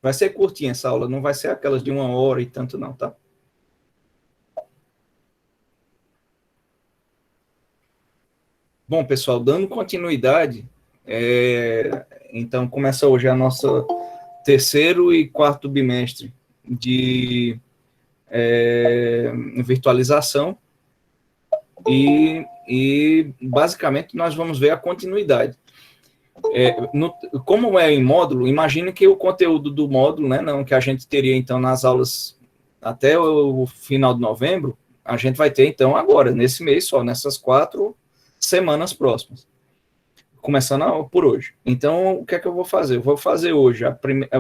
Vai ser curtinha essa aula, não vai ser aquelas de 1 hora e tanto não, tá? Bom, pessoal, dando continuidade, então começa hoje a nossa terceiro e quarto bimestre de virtualização e basicamente nós vamos ver a continuidade. Como é em módulo, imagine que o conteúdo do módulo, né, não, que a gente teria então nas aulas até o final de novembro, a gente vai ter então agora, nesse mês só, nessas 4 semanas próximas, começando por hoje. Então, o que é que eu vou fazer? Eu vou fazer hoje,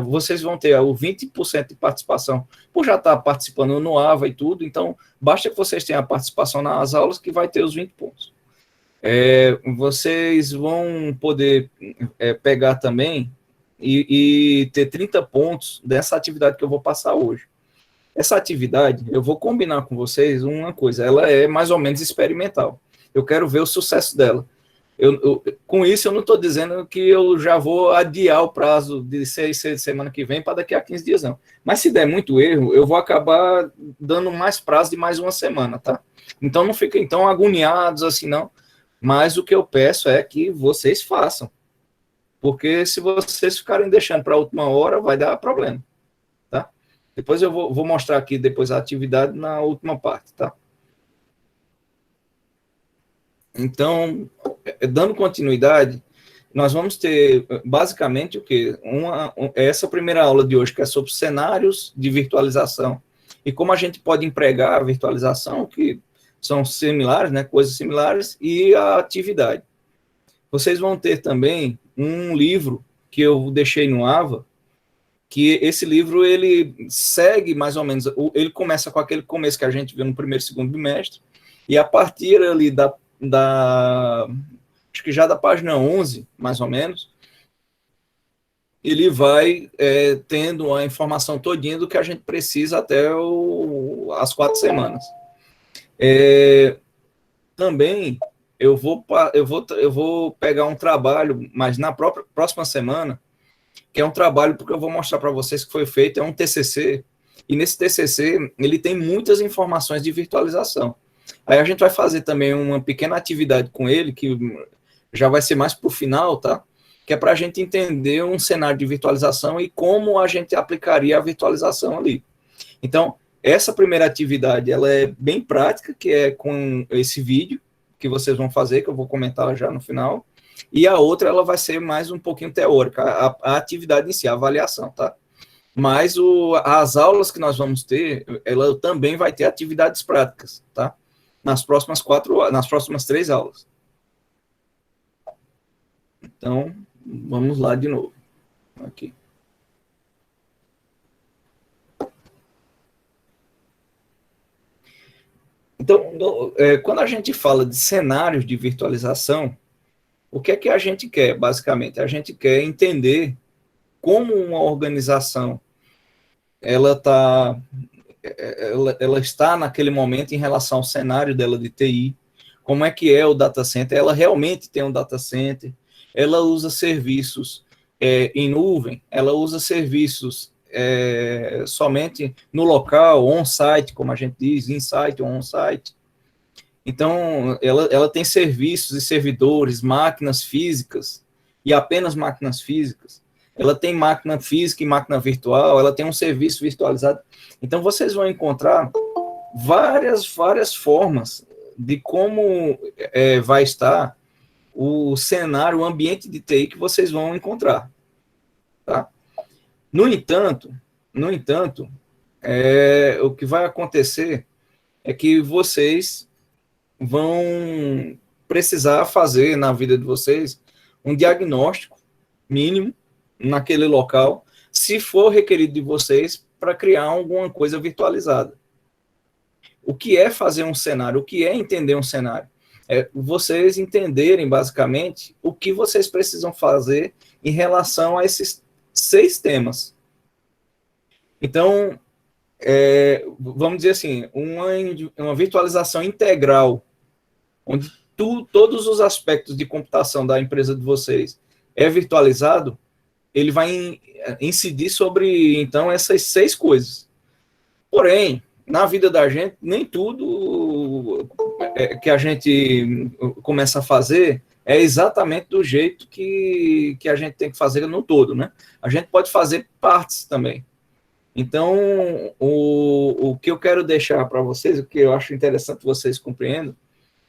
vocês vão ter o 20% de participação, por já estar participando no AVA e tudo, então basta que vocês tenham a participação nas aulas que vai ter os 20 pontos. Vocês vão poder pegar também e ter 30 pontos dessa atividade que eu vou passar hoje. Essa atividade, eu vou combinar com vocês uma coisa, ela é mais ou menos experimental. Eu quero ver o sucesso dela. Com isso, eu não estou dizendo que eu já vou adiar o prazo de ser semana que vem para daqui a 15 dias, não. Mas se der muito erro, eu vou acabar dando mais prazo de mais uma semana, tá? Então, não fiquem tão agoniados assim, não. Mas o que eu peço é que vocês façam. Porque se vocês ficarem deixando para a última hora, vai dar problema, tá? Depois eu vou mostrar aqui depois a atividade na última parte, tá? Então, dando continuidade, nós vamos ter basicamente o quê? Essa primeira aula de hoje, que é sobre cenários de virtualização e como a gente pode empregar a virtualização, que são similares, né, coisas similares, e a atividade. Vocês vão ter também um livro que eu deixei no AVA, que esse livro, ele segue mais ou menos, ele começa com aquele começo que a gente viu no primeiro e segundo bimestre, e a partir ali acho que já da página 11, mais ou menos, ele vai tendo a informação todinha do que a gente precisa até as 4 semanas. Também eu vou pegar um trabalho, mas na próxima semana, que é um trabalho porque eu vou mostrar para vocês que foi feito, é um TCC, e nesse TCC ele tem muitas informações de virtualização. Aí a gente vai fazer também uma pequena atividade com ele, que já vai ser mais para o final, tá? Que é para a gente entender um cenário de virtualização e como a gente aplicaria a virtualização ali. Então, essa primeira atividade, ela é bem prática, que é com esse vídeo que vocês vão fazer, que eu vou comentar já no final, e a outra, ela vai ser mais um pouquinho teórica, a atividade em si, a avaliação, tá? Mas as aulas que nós vamos ter, ela também vai ter atividades práticas, tá? Nas próximas 3 aulas. Então, vamos lá de novo. Aqui. Então, quando a gente fala de cenários de virtualização, o que é que a gente quer, basicamente? A gente quer entender como uma organização ela está naquele momento em relação ao cenário dela de TI, como é que é o data center, ela realmente tem um data center, ela usa serviços em nuvem, ela usa serviços somente no local, on-site, como a gente diz, in-site ou on-site. Então, ela tem serviços e servidores, máquinas físicas, e apenas máquinas físicas. Ela tem máquina física e máquina virtual, ela tem um serviço virtualizado. Então, vocês vão encontrar várias formas de como vai estar o cenário, o ambiente de TI que vocês vão encontrar. Tá? No entanto, o que vai acontecer é que vocês vão precisar fazer na vida de vocês um diagnóstico mínimo naquele local, se for requerido de vocês para criar alguma coisa virtualizada. O que é fazer um cenário? O que é entender um cenário? É vocês entenderem, basicamente, o que vocês precisam fazer em relação a esses 6 temas. Então, vamos dizer assim, uma virtualização integral, onde todos os aspectos de computação da empresa de vocês é virtualizado, ele vai incidir sobre, então, essas 6 coisas. Porém, na vida da gente, nem tudo que a gente começa a fazer é exatamente do jeito que a gente tem que fazer no todo, né? A gente pode fazer partes também. Então, o que eu quero deixar para vocês, o que eu acho interessante vocês compreendam,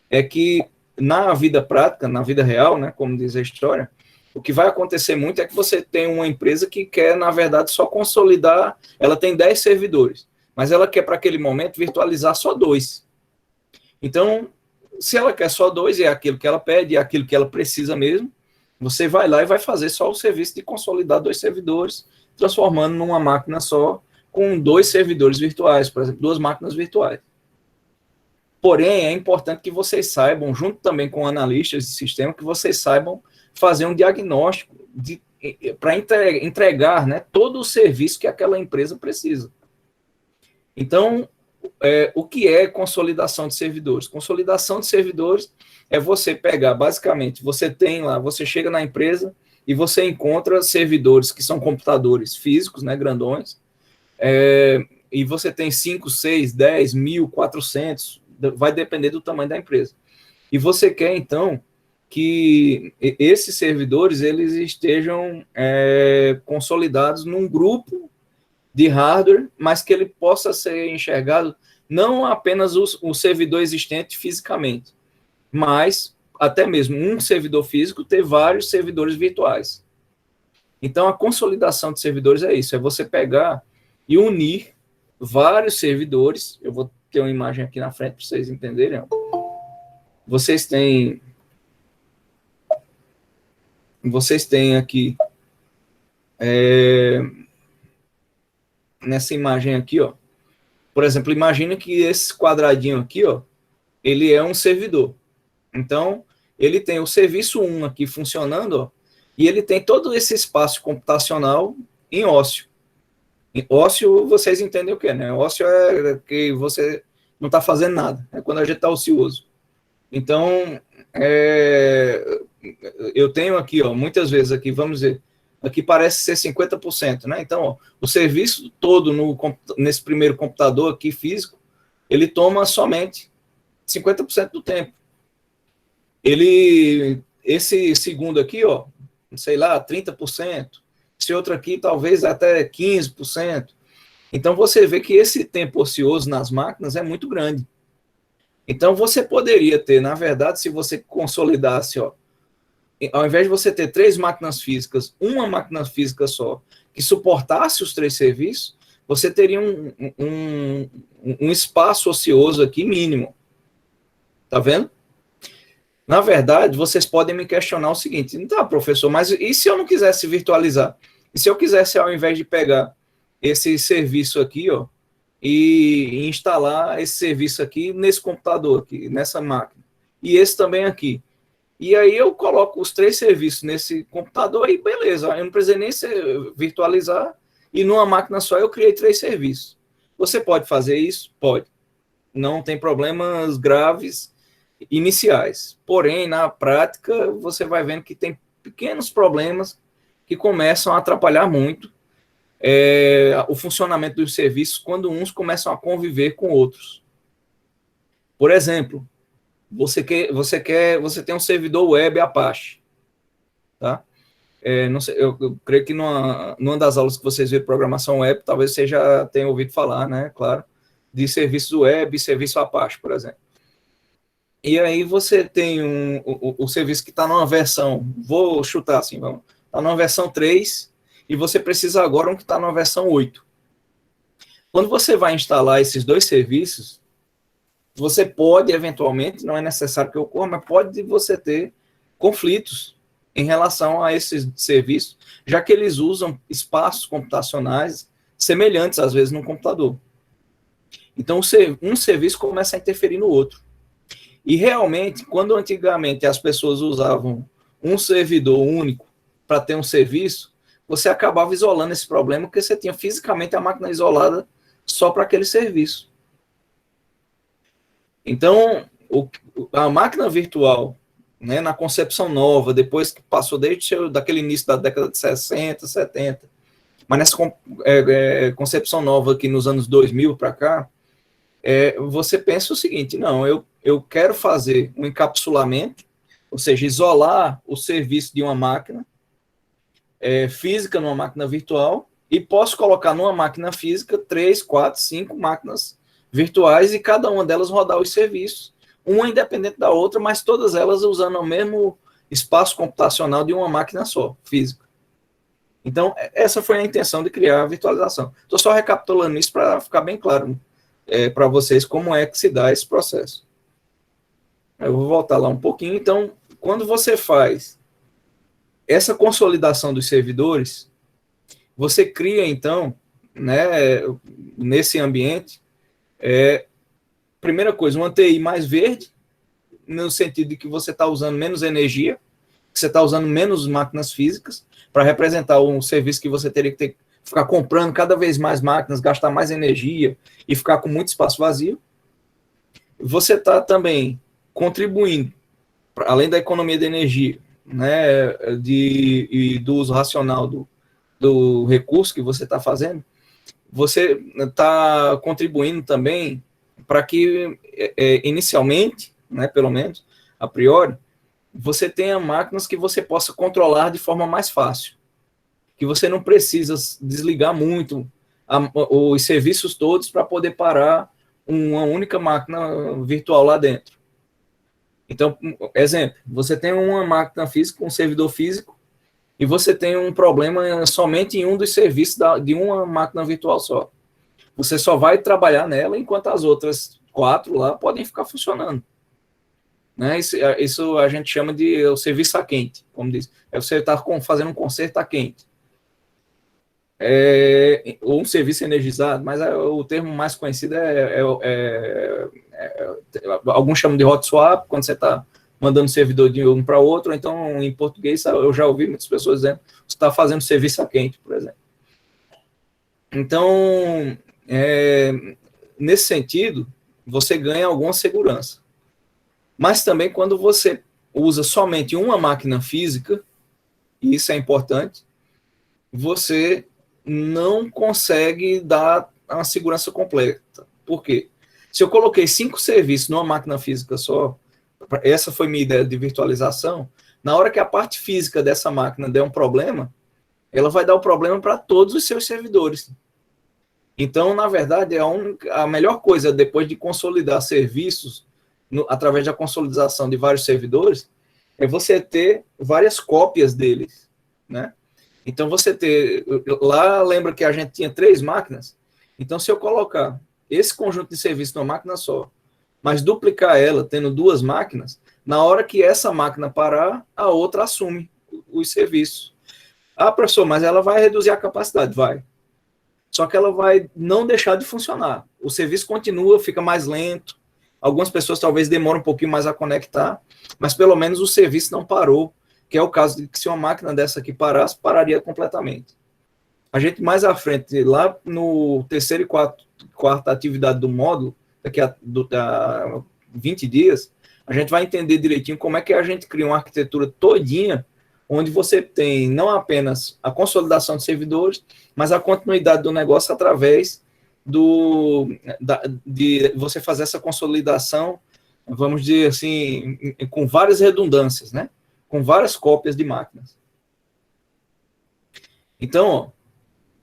é que na vida prática, na vida real, né, como diz a história, o que vai acontecer muito é que você tem uma empresa que quer, na verdade, só consolidar, ela tem 10 servidores, mas ela quer, para aquele momento, virtualizar só 2. Então, se ela quer só 2, é aquilo que ela pede, é aquilo que ela precisa mesmo, você vai lá e vai fazer só o serviço de consolidar 2 servidores, transformando numa máquina só, com 2 servidores virtuais, por exemplo, 2 máquinas virtuais. Porém, é importante que vocês saibam, junto também com analistas de sistema, que vocês saibam fazer um diagnóstico para entregar, né, todo o serviço que aquela empresa precisa. Então, o que é consolidação de servidores? Consolidação de servidores é você pegar, basicamente, você chega na empresa e você encontra servidores que são computadores físicos, né, grandões, e você tem 5, 6, 10, 1.400, vai depender do tamanho da empresa. E você quer, então, que esses servidores eles estejam consolidados num grupo de hardware, mas que ele possa ser enxergado não apenas o servidor existente fisicamente, mas até mesmo um servidor físico ter vários servidores virtuais. Então, a consolidação de servidores é isso, é você pegar e unir vários servidores. Eu vou ter uma imagem aqui na frente para vocês entenderem. Vocês têm aqui nessa imagem aqui, ó. Por exemplo, imagina que esse quadradinho aqui, ó, ele é um servidor. Então, ele tem o serviço 1 aqui funcionando, ó, e ele tem todo esse espaço computacional em ócio. Em ócio, vocês entendem o que é, né? Ócio é que você não está fazendo nada, é quando a gente está ocioso. Então, eu tenho aqui, ó, muitas vezes aqui, vamos dizer, aqui parece ser 50%, né? Então, ó, o serviço todo nesse primeiro computador aqui físico, ele toma somente 50% do tempo. Esse segundo aqui, ó, sei lá, 30%, esse outro aqui talvez até 15%. Então, você vê que esse tempo ocioso nas máquinas é muito grande. Então, você poderia ter, na verdade, se você consolidasse, ó, ao invés de você ter 3 máquinas físicas, uma máquina física só, que suportasse os 3 serviços, você teria um espaço ocioso aqui mínimo. Tá vendo? Na verdade, vocês podem me questionar o seguinte: tá, professor, mas e se eu não quisesse virtualizar? E se eu quisesse, ao invés de pegar esse serviço aqui, ó, e instalar esse serviço aqui nesse computador, aqui, nessa máquina, e esse também aqui? E aí eu coloco os 3 serviços nesse computador e beleza, eu não precisei nem virtualizar, e numa máquina só eu criei 3 serviços. Você pode fazer isso? Pode. Não tem problemas graves iniciais. Porém, na prática, você vai vendo que tem pequenos problemas que começam a atrapalhar muito o funcionamento dos serviços quando uns começam a conviver com outros. Por exemplo, você tem um servidor web Apache, tá? Não sei, eu creio que numa das aulas que vocês viram de programação web, talvez você já tenha ouvido falar, né? Claro, de serviços web e serviço Apache, por exemplo. E aí você tem o serviço que está numa versão, vou chutar assim, vamos, está numa versão 3 e você precisa agora um que está numa versão 8. Quando você vai instalar esses 2 serviços, você pode, eventualmente, não é necessário que ocorra, mas pode você ter conflitos em relação a esses serviços, já que eles usam espaços computacionais semelhantes, às vezes, no computador. Então, um serviço começa a interferir no outro. E, realmente, quando antigamente as pessoas usavam um servidor único para ter um serviço, você acabava isolando esse problema, porque você tinha fisicamente a máquina isolada só para aquele serviço. Então, a máquina virtual, né, na concepção nova, depois que passou desde daquele início da década de 60, 70, mas nessa concepção nova aqui nos anos 2000 para cá, você pensa o seguinte, não, eu quero fazer um encapsulamento, ou seja, isolar o serviço de uma máquina física numa máquina virtual, e posso colocar numa máquina física 3, 4, 5 máquinas virtuais e cada uma delas rodar os serviços, uma independente da outra, mas todas elas usando o mesmo espaço computacional de uma máquina só, física. Então, essa foi a intenção de criar a virtualização. Estou só recapitulando isso para ficar bem claro para vocês como é que se dá esse processo. Eu vou voltar lá um pouquinho. Então, quando você faz essa consolidação dos servidores, você cria, então, né, nesse ambiente, primeira coisa, uma TI mais verde, no sentido de que você está usando menos energia, que você está usando menos máquinas físicas, para representar um serviço que você teria que ficar comprando cada vez mais máquinas, gastar mais energia e ficar com muito espaço vazio. Você está também contribuindo, além da economia de energia, né, e do uso racional do recurso que você está fazendo, você está contribuindo também para que, inicialmente, né, pelo menos, a priori, você tenha máquinas que você possa controlar de forma mais fácil, que você não precisa desligar muito os serviços todos para poder parar uma única máquina virtual lá dentro. Então, exemplo, você tem uma máquina física, um servidor físico, e você tem um problema somente em um dos serviços de uma máquina virtual só. Você só vai trabalhar nela enquanto as outras 4 lá podem ficar funcionando. Né? Isso a gente chama de o serviço a quente, como diz. Você está fazendo um conserto a quente. Ou um serviço energizado, mas o termo mais conhecido alguns chamam de hot swap, quando você está mandando servidor de um para outro, ou então em português eu já ouvi muitas pessoas dizendo que você está fazendo serviço a quente, por exemplo. Então, nesse sentido, você ganha alguma segurança. Mas também quando você usa somente uma máquina física, e isso é importante, você não consegue dar uma segurança completa. Por quê? Se eu coloquei 5 serviços numa máquina física só, essa foi minha ideia de virtualização, na hora que a parte física dessa máquina der um problema, ela vai dar o problema para todos os seus servidores. Então, na verdade, a melhor coisa, depois de consolidar serviços, através da consolidação de vários servidores, é você ter várias cópias deles, né? Então, você ter... Lá, lembra que a gente tinha 3 máquinas? Então, se eu colocar esse conjunto de serviços numa máquina só, mas duplicar ela, tendo 2 máquinas, na hora que essa máquina parar, a outra assume os serviços. Ah, professor, mas ela vai reduzir a capacidade? Vai. Só que ela vai não deixar de funcionar. O serviço continua, fica mais lento. Algumas pessoas talvez demoram um pouquinho mais a conectar, mas pelo menos o serviço não parou, que é o caso de que se uma máquina dessa aqui parasse, pararia completamente. A gente mais à frente, lá no terceiro e quarta atividade do módulo, daqui a 20 dias, a gente vai entender direitinho como é que a gente cria uma arquitetura todinha, onde você tem não apenas a consolidação de servidores, mas a continuidade do negócio através de você fazer essa consolidação, vamos dizer assim, com várias redundâncias, né? Com várias cópias de máquinas. Então, ó,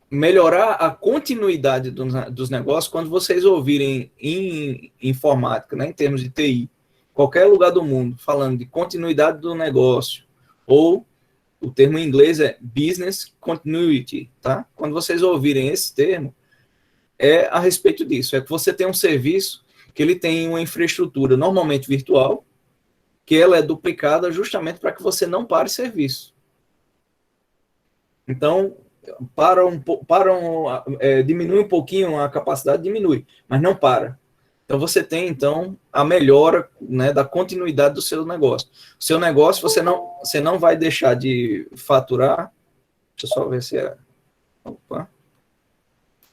melhorar a continuidade dos negócios, quando vocês ouvirem em informática, né, em termos de TI, qualquer lugar do mundo, falando de continuidade do negócio, ou o termo em inglês é business continuity, tá? Quando vocês ouvirem esse termo, é a respeito disso, é que você tem um serviço que ele tem uma infraestrutura normalmente virtual, que ela é duplicada justamente para que você não pare serviço. Então, diminui um pouquinho a capacidade, diminui, mas não para. Então, você tem, então, a melhora, né, da continuidade do seu negócio. O seu negócio, você não vai deixar de faturar. Deixa eu só ver se é... Opa.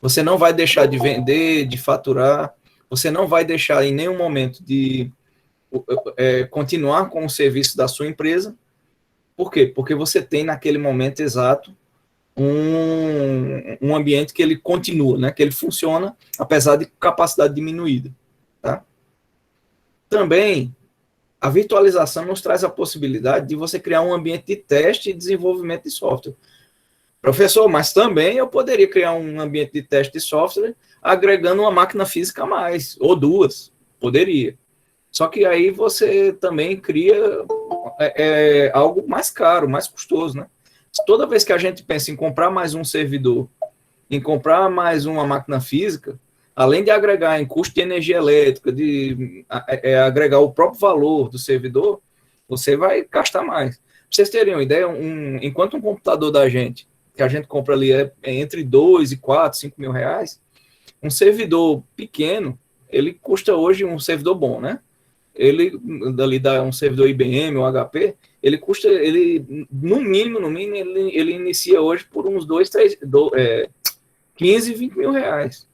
Você não vai deixar de vender, de faturar. Você não vai deixar em nenhum momento de continuar com o serviço da sua empresa. Por quê? Porque você tem naquele momento exato um ambiente que ele continua, né? Que ele funciona, apesar de capacidade diminuída. Tá? Também, a virtualização nos traz a possibilidade de você criar um ambiente de teste e desenvolvimento de software. Professor, mas também eu poderia criar um ambiente de teste de software agregando uma máquina física a mais, ou duas, poderia. Só que aí você também cria algo mais caro, mais custoso, né? Toda vez que a gente pensa em comprar mais um servidor, em comprar mais uma máquina física, além de agregar em custo de energia elétrica, de agregar o próprio valor do servidor, você vai gastar mais. Pra vocês terem uma ideia, enquanto um computador da gente, que a gente compra ali entre 2 e 4, 5 mil reais, um servidor pequeno, ele custa hoje, um servidor bom, né? Ele, dali dá um servidor IBM ou HP, ele custa, no mínimo, ele inicia hoje por uns 15, 20 mil reais.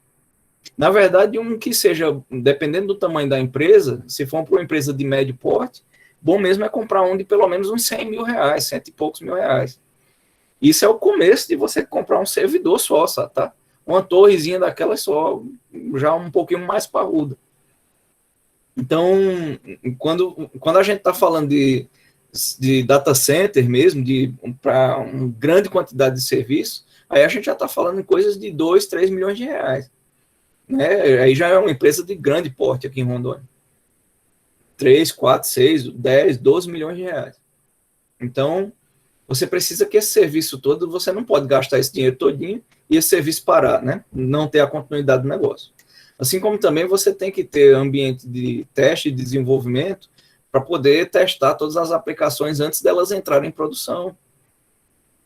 Na verdade, um que seja, dependendo do tamanho da empresa, se for para uma empresa de médio porte, bom mesmo é comprar um de pelo menos uns 100 mil reais, 100 e poucos mil reais. Isso é o começo de você comprar um servidor só, tá? Uma torrezinha daquela só, já um pouquinho mais parruda. Então, quando a gente está falando de data center mesmo, para uma grande quantidade de serviço, aí a gente já está falando em coisas de 2, 3 milhões de reais. Né? Aí já é uma empresa de grande porte aqui em Rondônia. 3, 4, 6, 10, 12 milhões de reais. Então, você precisa que esse serviço todo, você não pode gastar esse dinheiro todinho e esse serviço parar, né? Não ter a continuidade do negócio. Assim como também você tem que ter ambiente de teste e desenvolvimento para poder testar todas as aplicações antes delas entrarem em produção.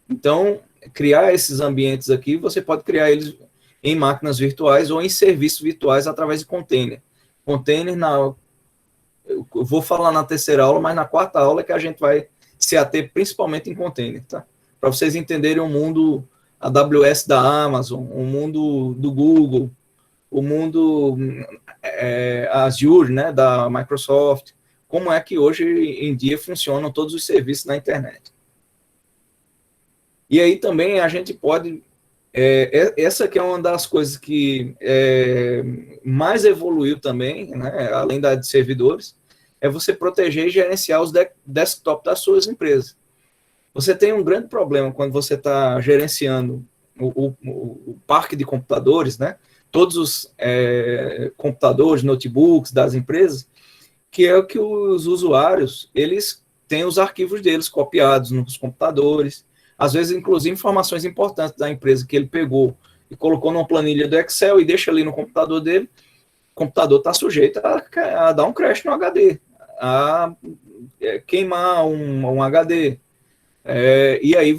Então, criar esses ambientes aqui, você pode criar eles em máquinas virtuais ou em serviços virtuais através de container. Container, eu vou falar na terceira aula, mas na quarta aula é que a gente vai se ater principalmente em container, tá? Para vocês entenderem o mundo AWS da Amazon, o mundo do Google, o mundo Azure, né, da Microsoft, como é que hoje em dia funcionam todos os serviços na internet. E aí também a gente pode, essa que é uma das coisas que mais evoluiu também, né, além da de servidores, é você proteger e gerenciar os desktops das suas empresas. Você tem um grande problema quando você está gerenciando o parque de computadores, né, todos os computadores, notebooks das empresas, que é o que os usuários, eles têm os arquivos deles copiados nos computadores, às vezes, inclusive, informações importantes da empresa que ele pegou e colocou numa planilha do Excel e deixa ali no computador dele, o computador está sujeito a dar um crash no HD, a queimar um HD. E aí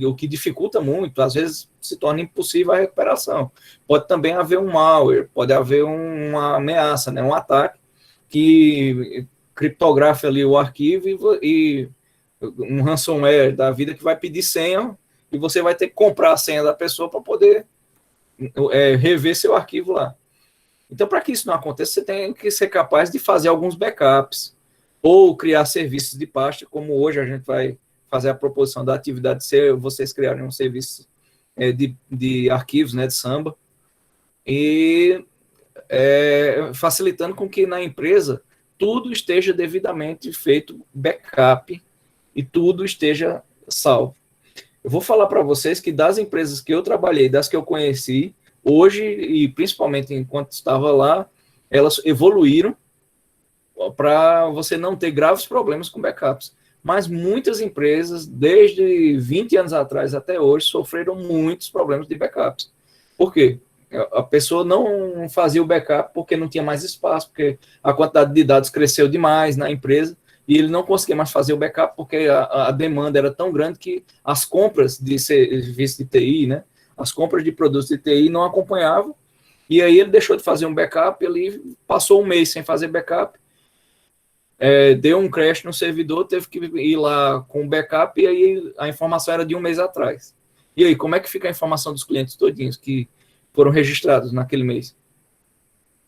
o que dificulta muito, às vezes se torna impossível a recuperação. Pode também haver um malware, pode haver uma ameaça, né, um ataque que criptografa ali o arquivo e um ransomware da vida que vai pedir senha e você vai ter que comprar a senha da pessoa para poder rever seu arquivo lá. Então, para que isso não aconteça, você tem que ser capaz de fazer alguns backups ou criar serviços de pasta, como hoje a gente vai fazer a proposição da atividade de vocês criarem um serviço de arquivos, né, de Samba, e facilitando com que na empresa tudo esteja devidamente feito backup e tudo esteja salvo. Eu vou falar para vocês que das empresas que eu trabalhei, das que eu conheci, hoje, e principalmente enquanto estava lá, elas evoluíram para você não ter graves problemas com backups. Mas muitas empresas, desde 20 anos atrás até hoje, sofreram muitos problemas de backups. Por quê? A pessoa não fazia o backup porque não tinha mais espaço, porque a quantidade de dados cresceu demais na empresa, e ele não conseguia mais fazer o backup porque a demanda era tão grande que as compras de serviço de TI, né, as compras de produtos de TI não acompanhavam, e aí ele deixou de fazer um backup, ele passou um mês sem fazer backup, deu um crash no servidor, teve que ir lá com o backup, e aí a informação era de um mês atrás. E aí, como é que fica a informação dos clientes todinhos que foram registrados naquele mês?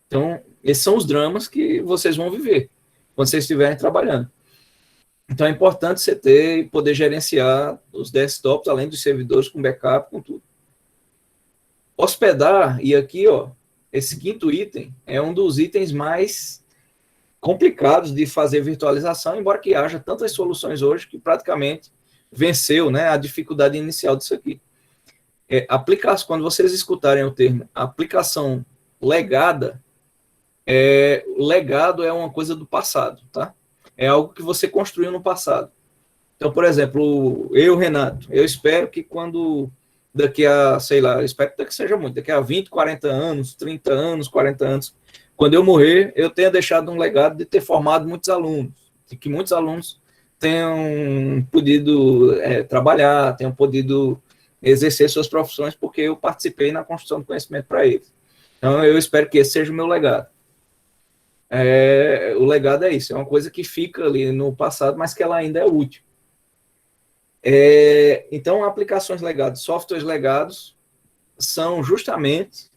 Então, esses são os dramas que vocês vão viver. quando vocês estiverem trabalhando. Então, é importante você ter e poder gerenciar os desktops, além dos servidores, com backup, com tudo. Hospedar, e aqui, ó, esse quinto item é um dos itens mais complicados de fazer virtualização, embora que haja tantas soluções hoje que praticamente venceu, né, a dificuldade inicial disso aqui. Quando vocês escutarem o termo aplicação legada, legado é uma coisa do passado, tá? É algo que você construiu no passado. Então, por exemplo, eu, Renato, eu espero que daqui a, sei lá, eu espero que seja muito, daqui a 20, 40 anos, 30 anos, 40 anos, quando eu morrer, eu tenha deixado um legado de ter formado muitos alunos, de que muitos alunos tenham podido trabalhar, tenham podido exercer suas profissões, porque eu participei na construção do conhecimento para eles. Então, eu espero que esse seja o meu legado. O legado é isso, é uma coisa que fica ali no passado, mas que ela ainda é útil. Então, aplicações legadas, softwares legados, são justamente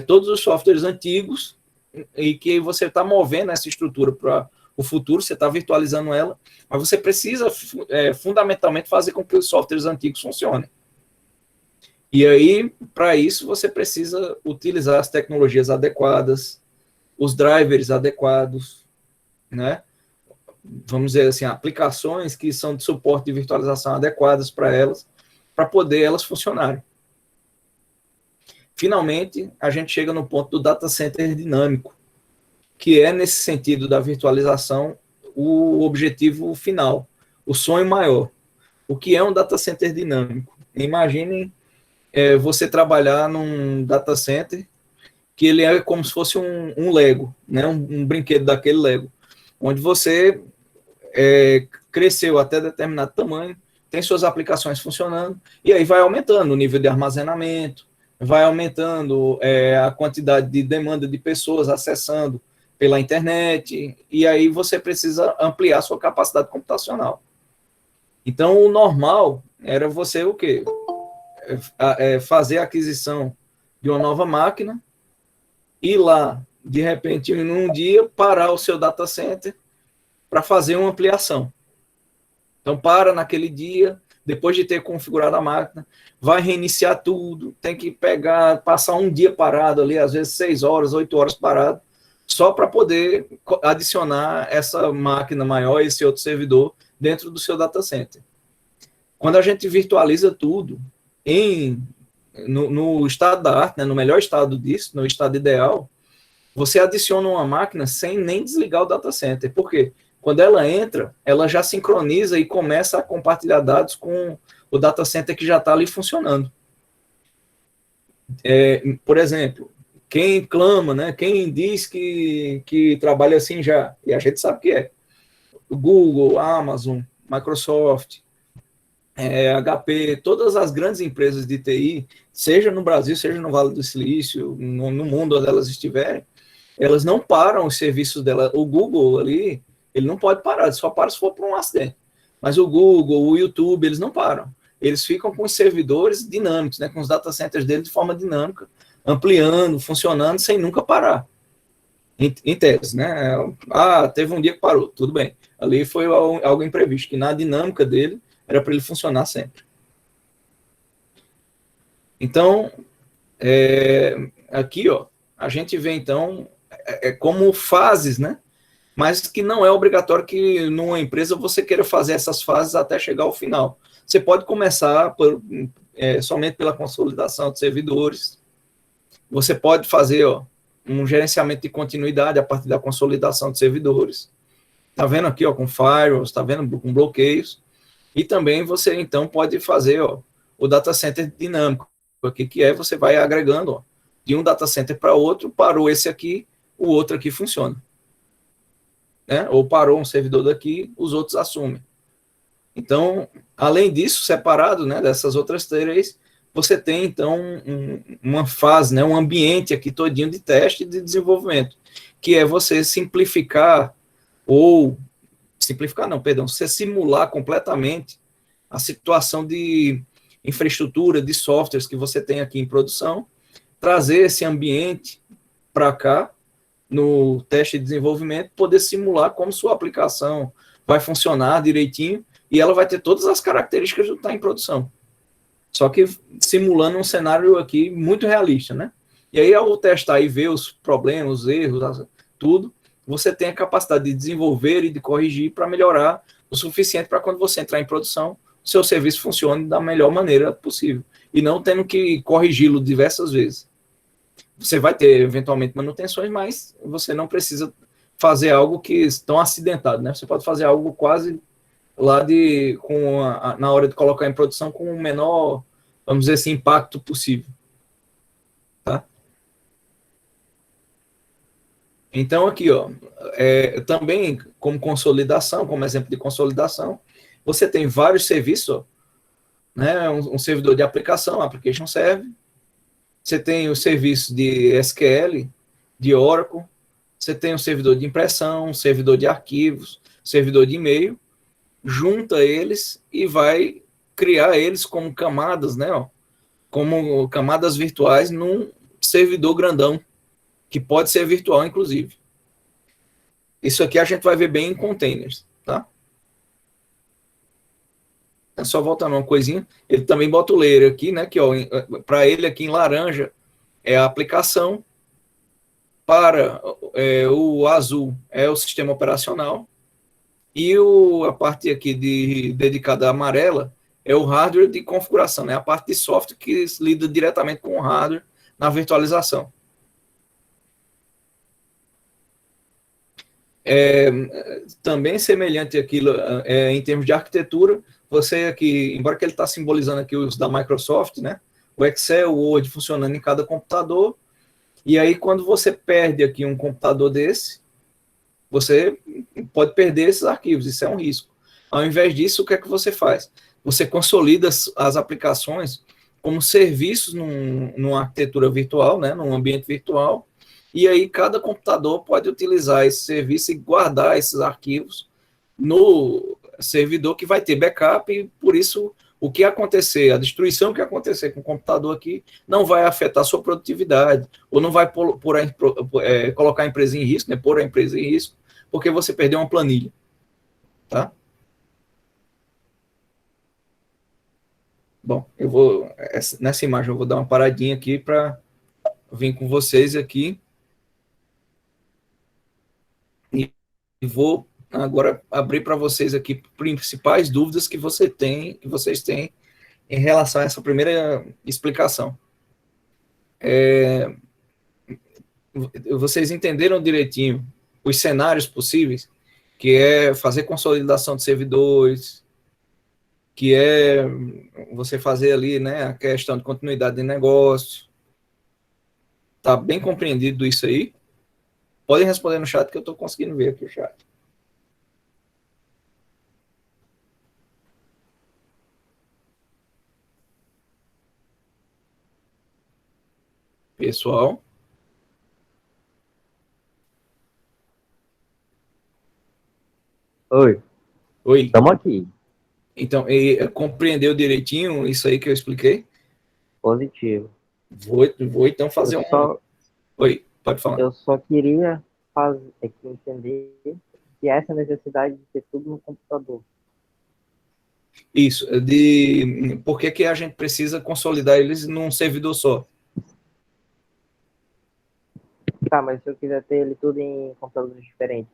todos os softwares antigos e que você está movendo essa estrutura para o futuro, você está virtualizando ela, mas você precisa fundamentalmente fazer com que os softwares antigos funcionem. E aí, para isso, você precisa utilizar as tecnologias adequadas, os drivers adequados, né? Vamos dizer assim, aplicações que são de suporte de virtualização adequadas para elas, para poder elas funcionarem. Finalmente, a gente chega no ponto do data center dinâmico, que é, nesse sentido da virtualização, o objetivo final, o sonho maior. O que é um data center dinâmico? Imaginem você trabalhar num data center que ele é como se fosse um Lego, né? Um brinquedo daquele Lego, onde você cresceu até determinado tamanho, tem suas aplicações funcionando, e aí vai aumentando o nível de armazenamento, vai aumentando a quantidade de demanda de pessoas acessando pela internet, e aí você precisa ampliar sua capacidade computacional. Então, o normal era você o quê? Fazer a aquisição de uma nova máquina, ir lá, de repente, num dia, parar o seu data center para fazer uma ampliação. Então, para naquele dia, depois de ter configurado a máquina, vai reiniciar tudo, tem que passar um dia parado ali, às vezes 6 horas, 8 horas parado, só para poder adicionar essa máquina maior, esse outro servidor, dentro do seu data center. Quando a gente virtualiza tudo no estado da arte, né, no melhor estado disso, no estado ideal, você adiciona uma máquina sem nem desligar o data center. Por quê? Quando ela entra, ela já sincroniza e começa a compartilhar dados com o data center que já está ali funcionando. Por exemplo, quem clama, né, quem diz que trabalha assim já, e a gente sabe que é, o Google, Amazon, Microsoft, HP, todas as grandes empresas de TI, seja no Brasil, seja no Vale do Silício, no mundo onde elas estiverem, elas não param os serviços dela. O Google ali, ele não pode parar, ele só para se for por um acidente. Mas o Google, o YouTube, eles não param. Eles ficam com os servidores dinâmicos, né, com os data centers deles de forma dinâmica, ampliando, funcionando, sem nunca parar. Em tese, né? Teve um dia que parou, tudo bem. Ali foi algo imprevisto, que na dinâmica dele era para ele funcionar sempre. Então, aqui, ó, a gente vê, então, como fases, né? Mas que não é obrigatório que numa empresa você queira fazer essas fases até chegar ao final. Você pode começar somente pela consolidação de servidores. Você pode fazer um gerenciamento de continuidade a partir da consolidação de servidores. Está vendo aqui com firewalls, está vendo com bloqueios. E também você, então, pode fazer o data center dinâmico. Aqui que você vai agregando de um data center para outro, parou esse aqui, o outro aqui funciona. Né? Ou parou um servidor daqui, os outros assumem. Então, além disso, separado, né, dessas outras três, você tem, então, uma fase, né, um ambiente aqui todinho de teste e de desenvolvimento, que é você simplificar, você simular completamente a situação de infraestrutura, de softwares que você tem aqui em produção, trazer esse ambiente para cá, no teste de desenvolvimento, poder simular como sua aplicação vai funcionar direitinho, e ela vai ter todas as características de estar em produção. Só que simulando um cenário aqui muito realista, né? E aí, ao testar e ver os problemas, os erros, tudo, você tem a capacidade de desenvolver e de corrigir para melhorar o suficiente para quando você entrar em produção, o seu serviço funcione da melhor maneira possível. E não tendo que corrigi-lo diversas vezes. Você vai ter, eventualmente, manutenções, mas você não precisa fazer algo que tão acidentado, né? Você pode fazer algo quase lá na hora de colocar em produção com o menor, vamos dizer assim, impacto possível. Tá? Então, aqui, ó, também como consolidação, como exemplo de consolidação, você tem vários serviços, ó, né? Um servidor de aplicação, Application Server, você tem o serviço de SQL, de Oracle, você tem um servidor de impressão, um servidor de arquivos, servidor de e-mail, junta eles e vai criar eles como camadas, né, ó, como camadas virtuais num servidor grandão, que pode ser virtual, inclusive. Isso aqui a gente vai ver bem em containers, tá? É só voltando uma coisinha. Ele também bota o layer aqui, né, que para ele aqui em laranja é a aplicação, para o azul é o sistema operacional, e a parte aqui dedicada à amarela é o hardware de configuração, né? A parte de software que lida diretamente com o hardware na virtualização. Também semelhante àquilo em termos de arquitetura, você aqui, embora que ele está simbolizando aqui os da Microsoft, né? O Excel, o Word funcionando em cada computador, e aí quando você perde aqui um computador desse, você pode perder esses arquivos, isso é um risco. Ao invés disso, o que é que você faz? Você consolida as aplicações como serviços numa arquitetura virtual, né, num ambiente virtual, e aí cada computador pode utilizar esse serviço e guardar esses arquivos no servidor que vai ter backup, e por isso o que acontecer, a destruição que acontecer com o computador aqui, não vai afetar a sua produtividade, ou não vai colocar a empresa em risco, né, pôr a empresa em risco, porque você perdeu uma planilha, tá? Bom, nessa imagem eu vou dar uma paradinha aqui para vir com vocês aqui e vou agora abrir para vocês aqui principais dúvidas que vocês têm em relação a essa primeira explicação. Vocês entenderam direitinho os cenários possíveis, que é fazer consolidação de servidores, que é você fazer ali, né, a questão de continuidade de negócio. Tá bem compreendido isso aí? Podem responder no chat, que eu estou conseguindo ver aqui o chat. Pessoal? Oi. Oi. Estamos aqui. Então, compreendeu direitinho isso aí que eu expliquei? Positivo. Vou então fazer Oi, pode falar. Eu só queria entender que essa necessidade de ter tudo no computador. Isso, por que a gente precisa consolidar eles num servidor só? Tá, mas se eu quiser ter ele tudo em computadores diferentes,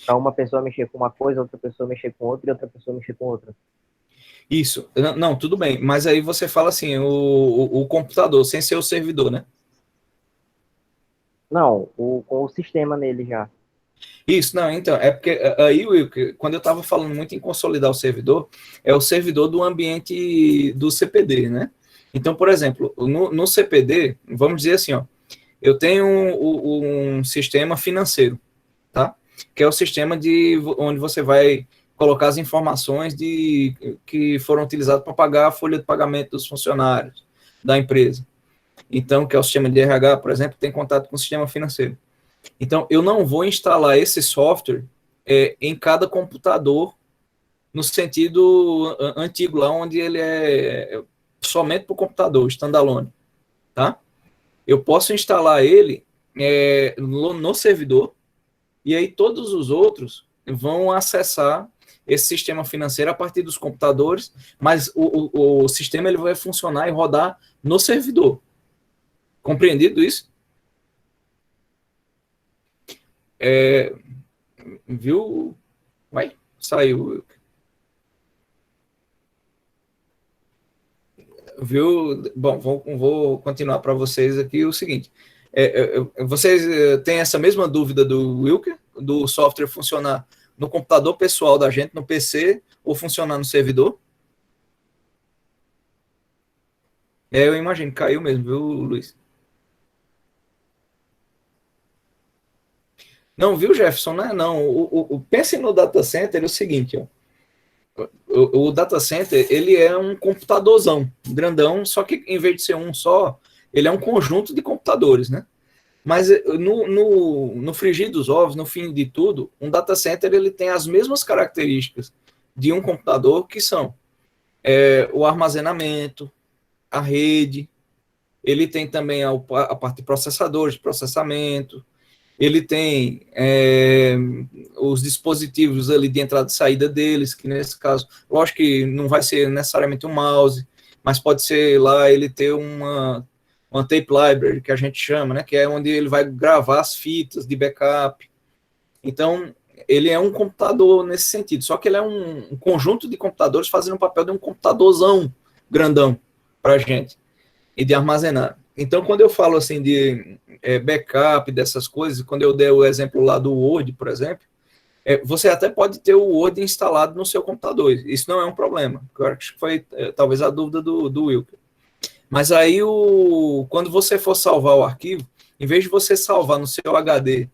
para uma pessoa mexer com uma coisa, outra pessoa mexer com outra e outra pessoa mexer com outra. Isso, não, tudo bem, mas aí você fala assim, o computador, sem ser o servidor, né? Não, com o sistema nele já. Isso, não, então, é porque aí, Will, quando eu estava falando muito em consolidar o servidor, é o servidor do ambiente do CPD, né? Então, por exemplo, no CPD, vamos dizer assim, ó, eu tenho um sistema financeiro, tá? Que é o sistema onde você vai colocar as informações que foram utilizadas para pagar a folha de pagamento dos funcionários da empresa. Então, que é o sistema de RH, por exemplo, tem contato com o sistema financeiro. Então, eu não vou instalar esse software em cada computador no sentido antigo, lá onde ele é somente para o computador, standalone, tá? Eu posso instalar ele no servidor, e aí todos os outros vão acessar esse sistema financeiro a partir dos computadores, mas o sistema ele vai funcionar e rodar no servidor. Compreendido isso? Viu? Vai, saiu. Viu? Bom, vou continuar para vocês aqui o seguinte. Vocês têm essa mesma dúvida do Wilker, do software funcionar no computador pessoal da gente, no PC, ou funcionar no servidor? Eu imagino, caiu mesmo, viu, Luiz? Não, viu, Jefferson? Não é não. Pense no data center, é o seguinte, ó. O data center, ele é um computadorzão, grandão, só que em vez de ser um só, ele é um conjunto de computadores, né? Mas no frigir dos ovos, no fim de tudo, um data center ele tem as mesmas características de um computador, que são o armazenamento, a rede, ele tem também a parte de processadores, de processamento, ele tem os dispositivos ali de entrada e saída deles, que nesse caso, lógico que não vai ser necessariamente um mouse, mas pode ser lá ele ter uma tape library, que a gente chama, né, que é onde ele vai gravar as fitas de backup. Então, ele é um computador nesse sentido, só que ele é um conjunto de computadores fazendo o papel de um computadorzão grandão para a gente, e de armazenar. Então, quando eu falo assim de backup, dessas coisas, quando eu dei o exemplo lá do Word, por exemplo, você até pode ter o Word instalado no seu computador, isso não é um problema, eu acho que foi talvez a dúvida do Wilker. Mas aí, quando você for salvar o arquivo, em vez de você salvar no seu HD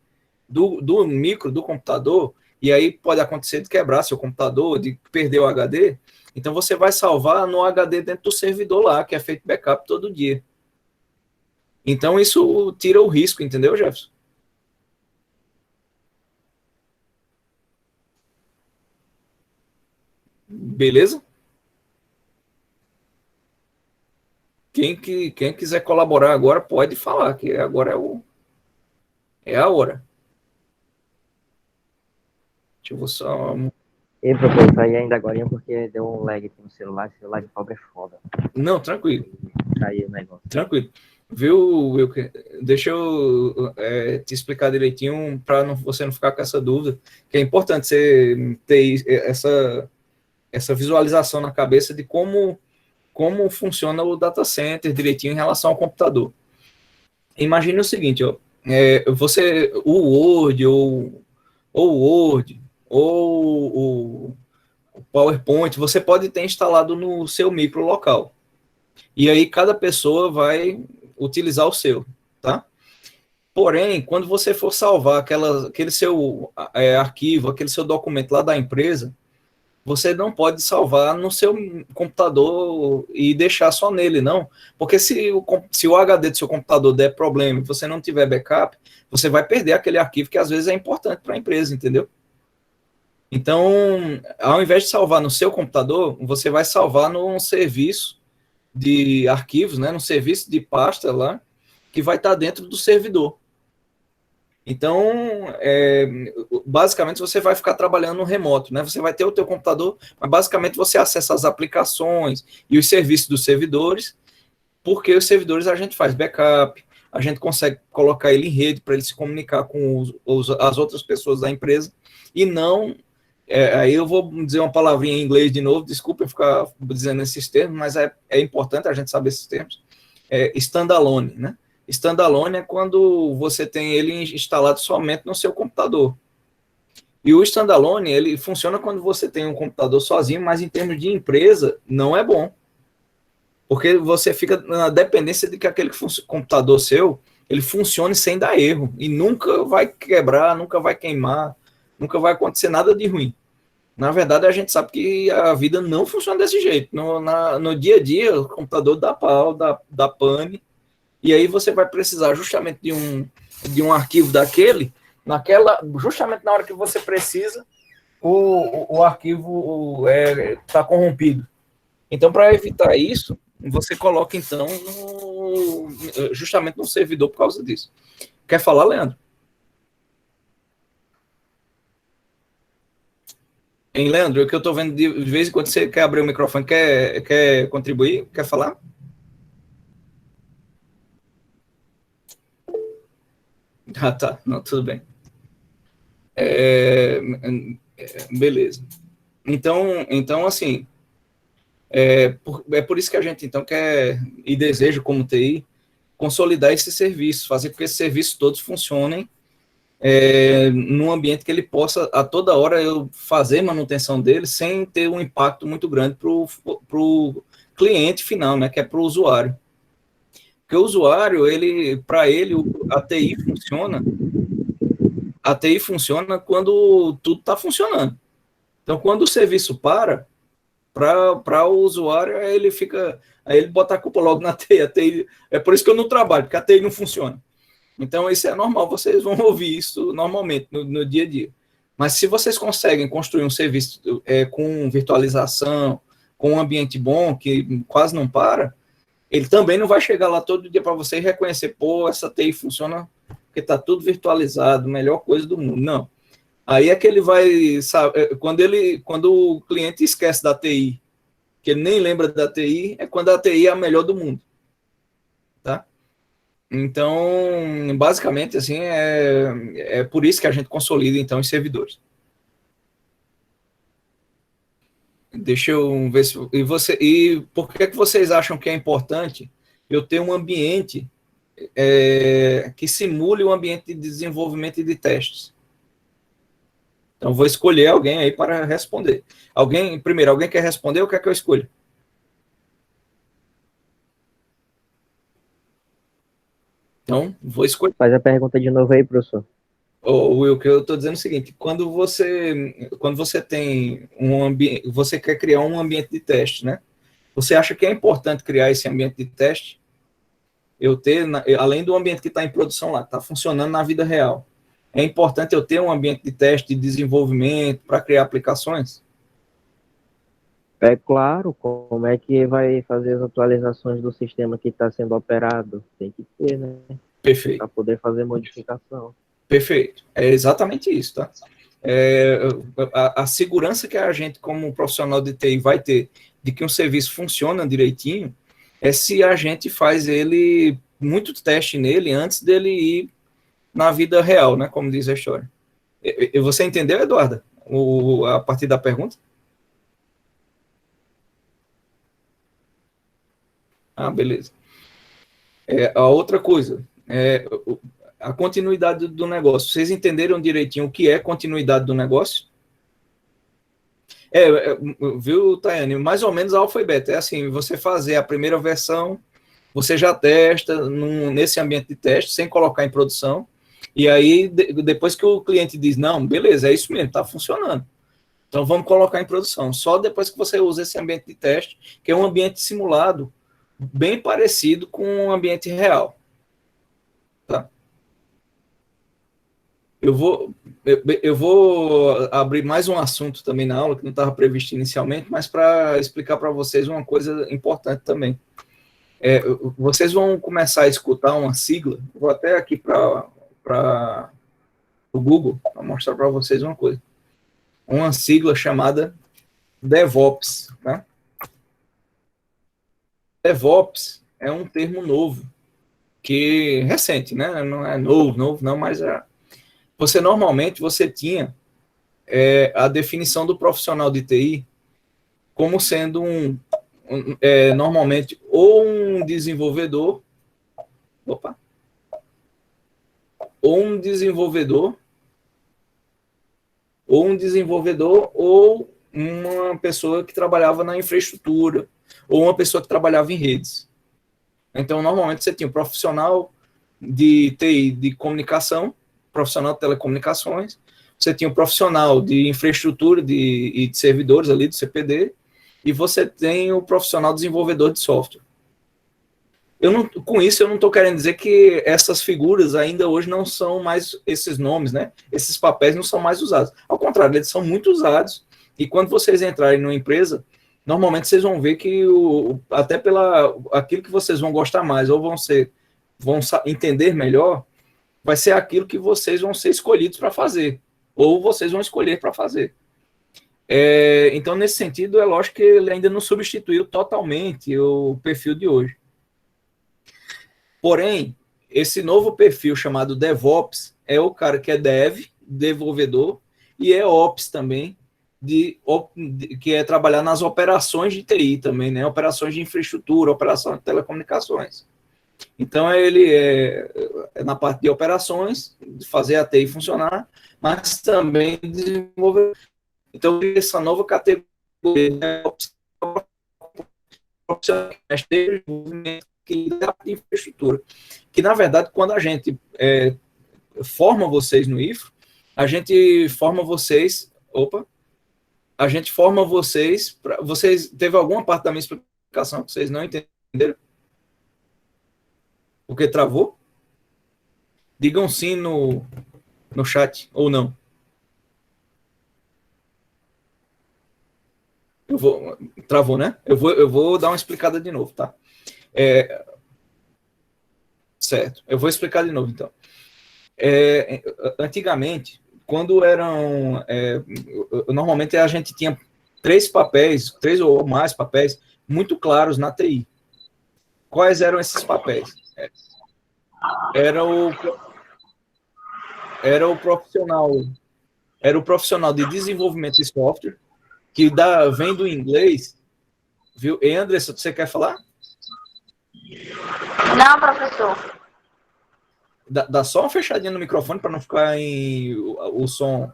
do micro, do computador, e aí pode acontecer de quebrar seu computador, de perder o HD, então você vai salvar no HD dentro do servidor lá, que é feito backup todo dia. Então isso tira o risco, entendeu, Jefferson? Beleza? Quem quiser colaborar agora pode falar, que agora é a hora. Deixa eu só. E professor, saí ainda agora porque deu um lag aqui no celular. Esse celular de pobre é foda. Não, tranquilo. Caiu o negócio. Tranquilo. Viu, Wilker? Deixa eu te explicar direitinho para você não ficar com essa dúvida, que é importante você ter essa visualização na cabeça de como funciona o data center direitinho em relação ao computador. Imagine o seguinte, ó, o Word, ou Word, ou o PowerPoint, você pode ter instalado no seu micro local. E aí cada pessoa vai utilizar o seu, tá? Porém, quando você for salvar aquele seu arquivo, aquele seu documento lá da empresa, você não pode salvar no seu computador e deixar só nele, não. Porque se o HD do seu computador der problema e você não tiver backup, você vai perder aquele arquivo que às vezes é importante para a empresa, entendeu? Então, ao invés de salvar no seu computador, você vai salvar num serviço de arquivos, né, num serviço de pasta lá, que vai estar dentro do servidor. Então, basicamente, você vai ficar trabalhando no remoto, né? Você vai ter o teu computador, mas basicamente você acessa as aplicações e os serviços dos servidores, porque os servidores a gente faz backup, a gente consegue colocar ele em rede para ele se comunicar com as outras pessoas da empresa, e não... aí eu vou dizer uma palavrinha em inglês de novo, desculpa eu ficar dizendo esses termos, mas é importante a gente saber esses termos. Standalone, né? Standalone é quando você tem ele instalado somente no seu computador. E o standalone, ele funciona quando você tem um computador sozinho, mas em termos de empresa, não é bom. Porque você fica na dependência de que aquele computador seu, ele funcione sem dar erro. E nunca vai quebrar, nunca vai queimar, nunca vai acontecer nada de ruim. Na verdade, a gente sabe que a vida não funciona desse jeito. No dia a dia, o computador dá pau, dá pane, e aí você vai precisar justamente de um arquivo daquele, justamente na hora que você precisa, o arquivo está corrompido. Então, para evitar isso, você coloca, então, justamente no servidor por causa disso. Quer falar, Leandro? Hein, Leandro, o que eu estou vendo de vez em quando você quer abrir o microfone, quer contribuir? Quer falar? Ah, tá. Não, tudo bem. Beleza. Então assim, por isso que a gente, então, quer e deseja, como TI, consolidar esse serviço, fazer com que esses serviços todos funcionem num ambiente que ele possa, a toda hora, eu fazer manutenção dele sem ter um impacto muito grande para o cliente final, né, que é para o usuário. Porque o usuário, para ele, a TI funciona quando tudo está funcionando. Então, quando o serviço para o usuário, aí ele bota a culpa logo na TI. É por isso que eu não trabalho, porque a TI não funciona. Então, isso é normal, vocês vão ouvir isso normalmente, no dia a dia. Mas se vocês conseguem construir um serviço com virtualização, com um ambiente bom, que quase não para, ele também não vai chegar lá todo dia para você e reconhecer, pô, essa TI funciona porque está tudo virtualizado, melhor coisa do mundo. Não. Aí é que ele vai, sabe, quando o cliente esquece da TI, que ele nem lembra da TI, é quando a TI é a melhor do mundo, tá? Então, basicamente, assim, é por isso que a gente consolida, então, os servidores. Deixa eu ver se... E por que vocês acham que é importante eu ter um ambiente que simule um ambiente de desenvolvimento e de testes? Então, vou escolher alguém aí para responder. Primeiro, alguém quer responder ou quer que eu escolha? Então, vou escolher. Faz a pergunta de novo aí, professor. Will, que eu estou dizendo é o seguinte: quando você tem um ambiente, você quer criar um ambiente de teste, né? Você acha que é importante criar esse ambiente de teste? Além do ambiente que está em produção lá, está funcionando na vida real. É importante eu ter um ambiente de teste, de desenvolvimento, para criar aplicações? É claro, como é que vai fazer as atualizações do sistema que está sendo operado? Tem que ter, né? Perfeito. Para poder fazer modificação. Perfeito. É exatamente isso, tá? A segurança que a gente, como profissional de TI, vai ter de que um serviço funciona direitinho é se a gente faz muito teste nele antes dele ir na vida real, né? Como diz a história. Você entendeu, Eduarda? A partir da pergunta? Ah, beleza. A outra coisa, a continuidade do negócio. Vocês entenderam direitinho o que é continuidade do negócio? Viu, Tayane? Mais ou menos alfa e beta. É assim, você fazer a primeira versão, você já testa nesse ambiente de teste, sem colocar em produção, e aí, depois que o cliente diz, não, beleza, é isso mesmo, está funcionando. Então, vamos colocar em produção. Só depois que você usa esse ambiente de teste, que é um ambiente simulado, bem parecido com um ambiente real. Tá? Eu vou abrir mais um assunto também na aula, que não estava previsto inicialmente, mas para explicar para vocês uma coisa importante também. Vocês vão começar a escutar uma sigla, vou até aqui para o Google, para mostrar para vocês uma coisa. Uma sigla chamada DevOps. Tá? DevOps é um termo novo, recente, né? Não é novo não, mas normalmente você tinha a definição do profissional de TI como sendo normalmente ou um desenvolvedor, ou um desenvolvedor ou uma pessoa que trabalhava na infraestrutura, ou uma pessoa que trabalhava em redes. Então, normalmente você tinha um profissional de TI de comunicação, profissional de telecomunicações, você tinha um profissional de infraestrutura e de servidores ali, do CPD, e você tem o profissional desenvolvedor de software. Com isso, eu não estou querendo dizer que essas figuras ainda hoje não são mais esses nomes, né? Esses papéis não são mais usados. Ao contrário, eles são muito usados. E quando vocês entrarem numa empresa, normalmente vocês vão ver que até aquilo que vocês vão gostar mais ou vão entender melhor, vai ser aquilo que vocês vão ser escolhidos para fazer, ou vocês vão escolher para fazer. Então, nesse sentido, é lógico que ele ainda não substituiu totalmente o perfil de hoje. Porém, esse novo perfil chamado DevOps é o cara que é desenvolvedor, e é Ops também, que é trabalhar nas operações de TI também, né? Operações de infraestrutura, operações de telecomunicações. Então, ele é na parte de operações, de fazer a TI funcionar, mas também desenvolver. Então, essa nova categoria de infraestrutura, que, na verdade, quando a gente forma vocês no IFRO, a gente forma vocês... A gente forma vocês... Vocês teve alguma parte da minha explicação que vocês não entenderam? Porque travou? Digam sim no chat, ou não. Travou, né? Eu vou dar uma explicada de novo, tá? Certo, eu vou explicar de novo, então. Antigamente, quando normalmente a gente tinha três ou mais papéis muito claros na TI. Quais eram esses papéis? Era o profissional de desenvolvimento de software, que vem do inglês, viu? E Andressa, você quer falar? Não, professor. Dá só uma fechadinha no microfone para não ficar o som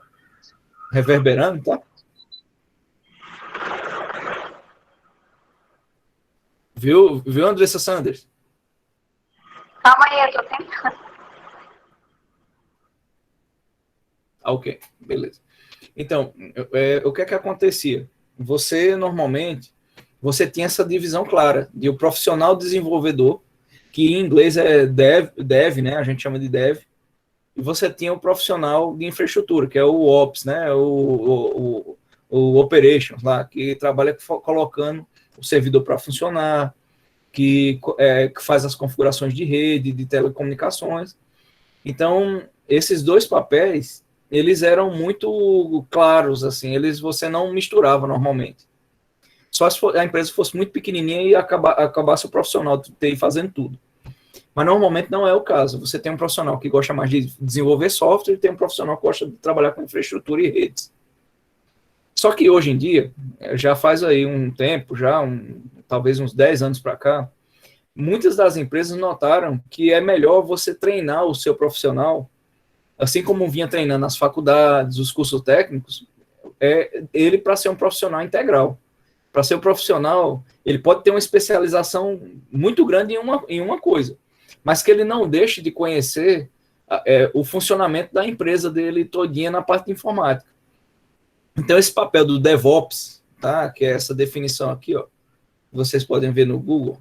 reverberando, tá? Viu, Andressa Sanders? Calma aí, eu tô tentando. Ok, beleza. Então, o que é que acontecia? Normalmente, você tinha essa divisão clara de o profissional desenvolvedor, que em inglês é dev, né? A gente chama de dev. E você tinha o profissional de infraestrutura, que é o Ops, né? O Operations, lá, que trabalha colocando o servidor para funcionar, que faz as configurações de rede, de telecomunicações. Então, esses dois papéis, eles eram muito claros, assim, você não misturava normalmente. Só se a empresa fosse muito pequenininha e acabasse o profissional de TI fazendo tudo. Mas normalmente não é o caso. Você tem um profissional que gosta mais de desenvolver software e tem um profissional que gosta de trabalhar com infraestrutura e redes. Só que hoje em dia, já faz aí um tempo, talvez uns 10 anos para cá, muitas das empresas notaram que é melhor você treinar o seu profissional, assim como vinha treinando nas faculdades, os cursos técnicos, ele para ser um profissional integral. Para ser um profissional, ele pode ter uma especialização muito grande em uma coisa, mas que ele não deixe de conhecer o funcionamento da empresa dele todinha na parte de informática. Então, esse papel do DevOps, tá? Que é essa definição aqui, ó, vocês podem ver no Google.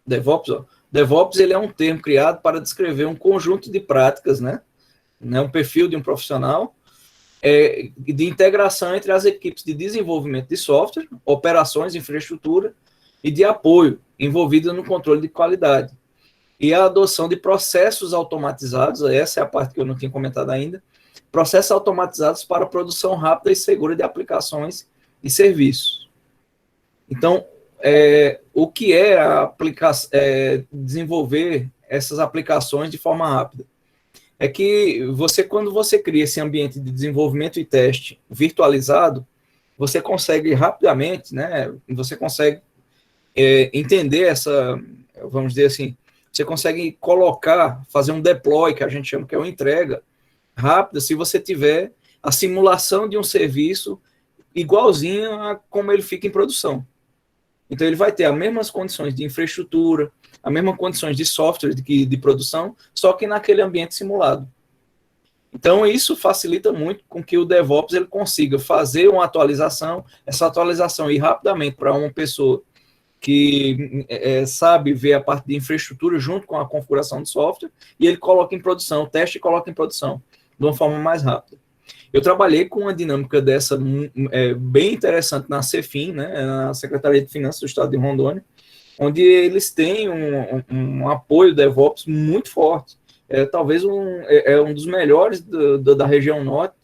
DevOps, ele é um termo criado para descrever um conjunto de práticas, né? Um perfil de um profissional, de integração entre as equipes de desenvolvimento de software, operações, infraestrutura e de apoio envolvidas no controle de qualidade. E a adoção de processos automatizados, essa é a parte que eu não tinha comentado ainda, processos automatizados para a produção rápida e segura de aplicações e serviços. Então, o que é desenvolver essas aplicações de forma rápida? É que quando você cria esse ambiente de desenvolvimento e teste virtualizado, você consegue rapidamente, né? Você consegue entender vamos dizer assim, você consegue fazer um deploy, que a gente chama que é uma entrega rápida, se você tiver a simulação de um serviço igualzinho a como ele fica em produção. Então, ele vai ter as mesmas condições de infraestrutura, as mesmas condições de software de produção, só que naquele ambiente simulado. Então, isso facilita muito com que o DevOps ele consiga fazer uma atualização, essa atualização ir rapidamente para uma pessoa que sabe ver a parte de infraestrutura junto com a configuração do software, e ele coloca em produção, teste e coloca em produção, de uma forma mais rápida. Eu trabalhei com uma dinâmica dessa bem interessante na Cefim, né, na Secretaria de Finanças do Estado de Rondônia, onde eles têm um apoio DevOps muito forte. Talvez um dos melhores da região norte.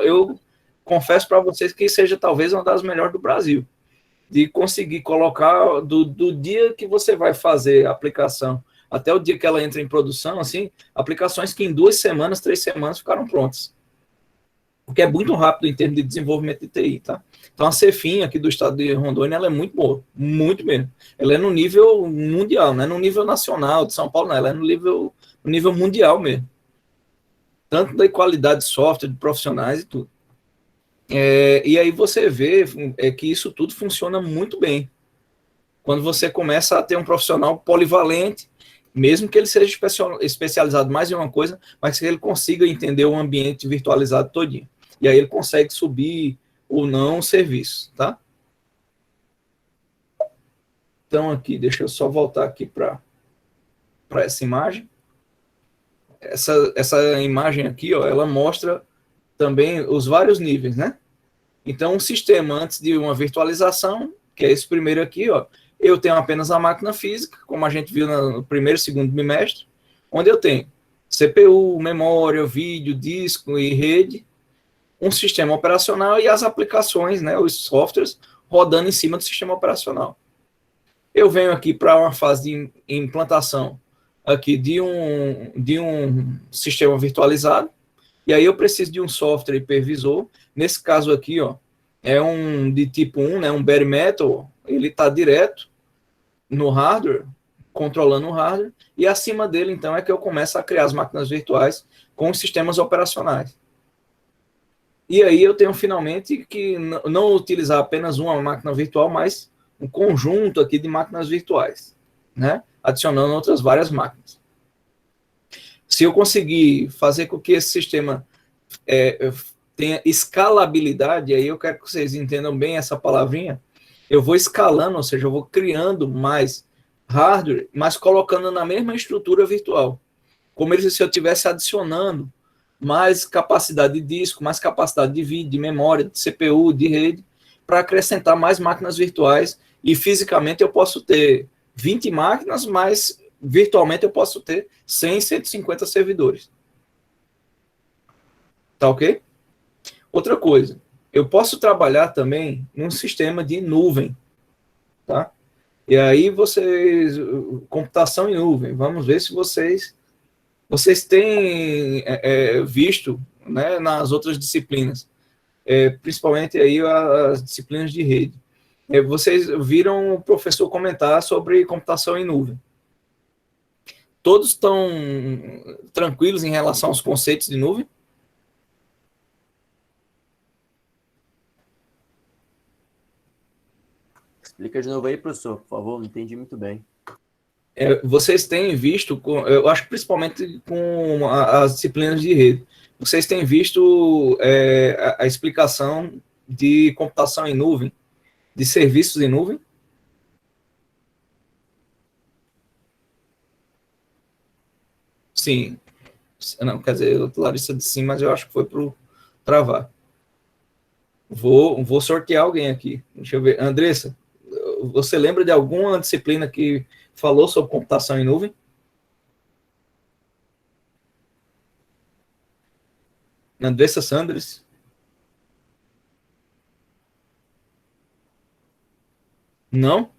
Eu confesso para vocês que seja talvez uma das melhores do Brasil, de conseguir colocar do dia que você vai fazer a aplicação até o dia que ela entra em produção, assim, aplicações que em 2 semanas, 3 semanas ficaram prontas. Porque é muito rápido em termos de desenvolvimento de TI, tá? Então a Cefim aqui do estado de Rondônia, ela é muito boa, muito mesmo. Ela é no nível mundial, não é no nível nacional de São Paulo, não, ela é no nível mundial mesmo. Tanto da qualidade de software, de profissionais e tudo. E aí você vê que isso tudo funciona muito bem. Quando você começa a ter um profissional polivalente, mesmo que ele seja especializado mais em uma coisa, mas que ele consiga entender o ambiente virtualizado todinho. E aí ele consegue subir ou não o serviço, tá? Então aqui, deixa eu só voltar aqui para essa imagem. Essa imagem aqui, ó, ela mostra também os vários níveis, né? Então, um sistema antes de uma virtualização, que é esse primeiro aqui, ó, eu tenho apenas a máquina física, como a gente viu no primeiro e segundo bimestre, onde eu tenho CPU, memória, vídeo, disco e rede, um sistema operacional e as aplicações, né, os softwares, rodando em cima do sistema operacional. Eu venho aqui para uma fase de implantação aqui de um sistema virtualizado, e aí eu preciso de um software hipervisor. Nesse caso aqui, ó, é um de tipo 1, né, um bare metal, ele está direto no hardware, controlando o hardware, e acima dele, então, é que eu começo a criar as máquinas virtuais com os sistemas operacionais. E aí eu tenho finalmente que não utilizar apenas uma máquina virtual, mas um conjunto aqui de máquinas virtuais, né, adicionando outras várias máquinas. Se eu conseguir fazer com que esse sistema tenha escalabilidade, aí eu quero que vocês entendam bem essa palavrinha, eu vou escalando, ou seja, eu vou criando mais hardware, mas colocando na mesma estrutura virtual, como se eu estivesse adicionando mais capacidade de disco, mais capacidade de vídeo, de memória, de CPU, de rede, para acrescentar mais máquinas virtuais, e fisicamente eu posso ter 20 máquinas, mas virtualmente eu posso ter 100, 150 servidores. Tá ok? Outra coisa, eu posso trabalhar também num sistema de nuvem, tá? E aí computação em nuvem, vamos ver se vocês têm visto, né, nas outras disciplinas, principalmente aí as disciplinas de rede. Vocês viram o professor comentar sobre computação em nuvem. Todos estão tranquilos em relação aos conceitos de nuvem? Explica de novo aí, professor, por favor, não entendi muito bem. Vocês têm visto, eu acho que principalmente com as disciplinas de rede, vocês têm visto a explicação de computação em nuvem, de serviços em nuvem? Sim. Não, quer dizer, a Larissa disse sim, mas eu acho que foi para travar. Vou sortear alguém aqui. Deixa eu ver. Andressa, você lembra de alguma disciplina que falou sobre computação em nuvem? Andressa Sanders? Não?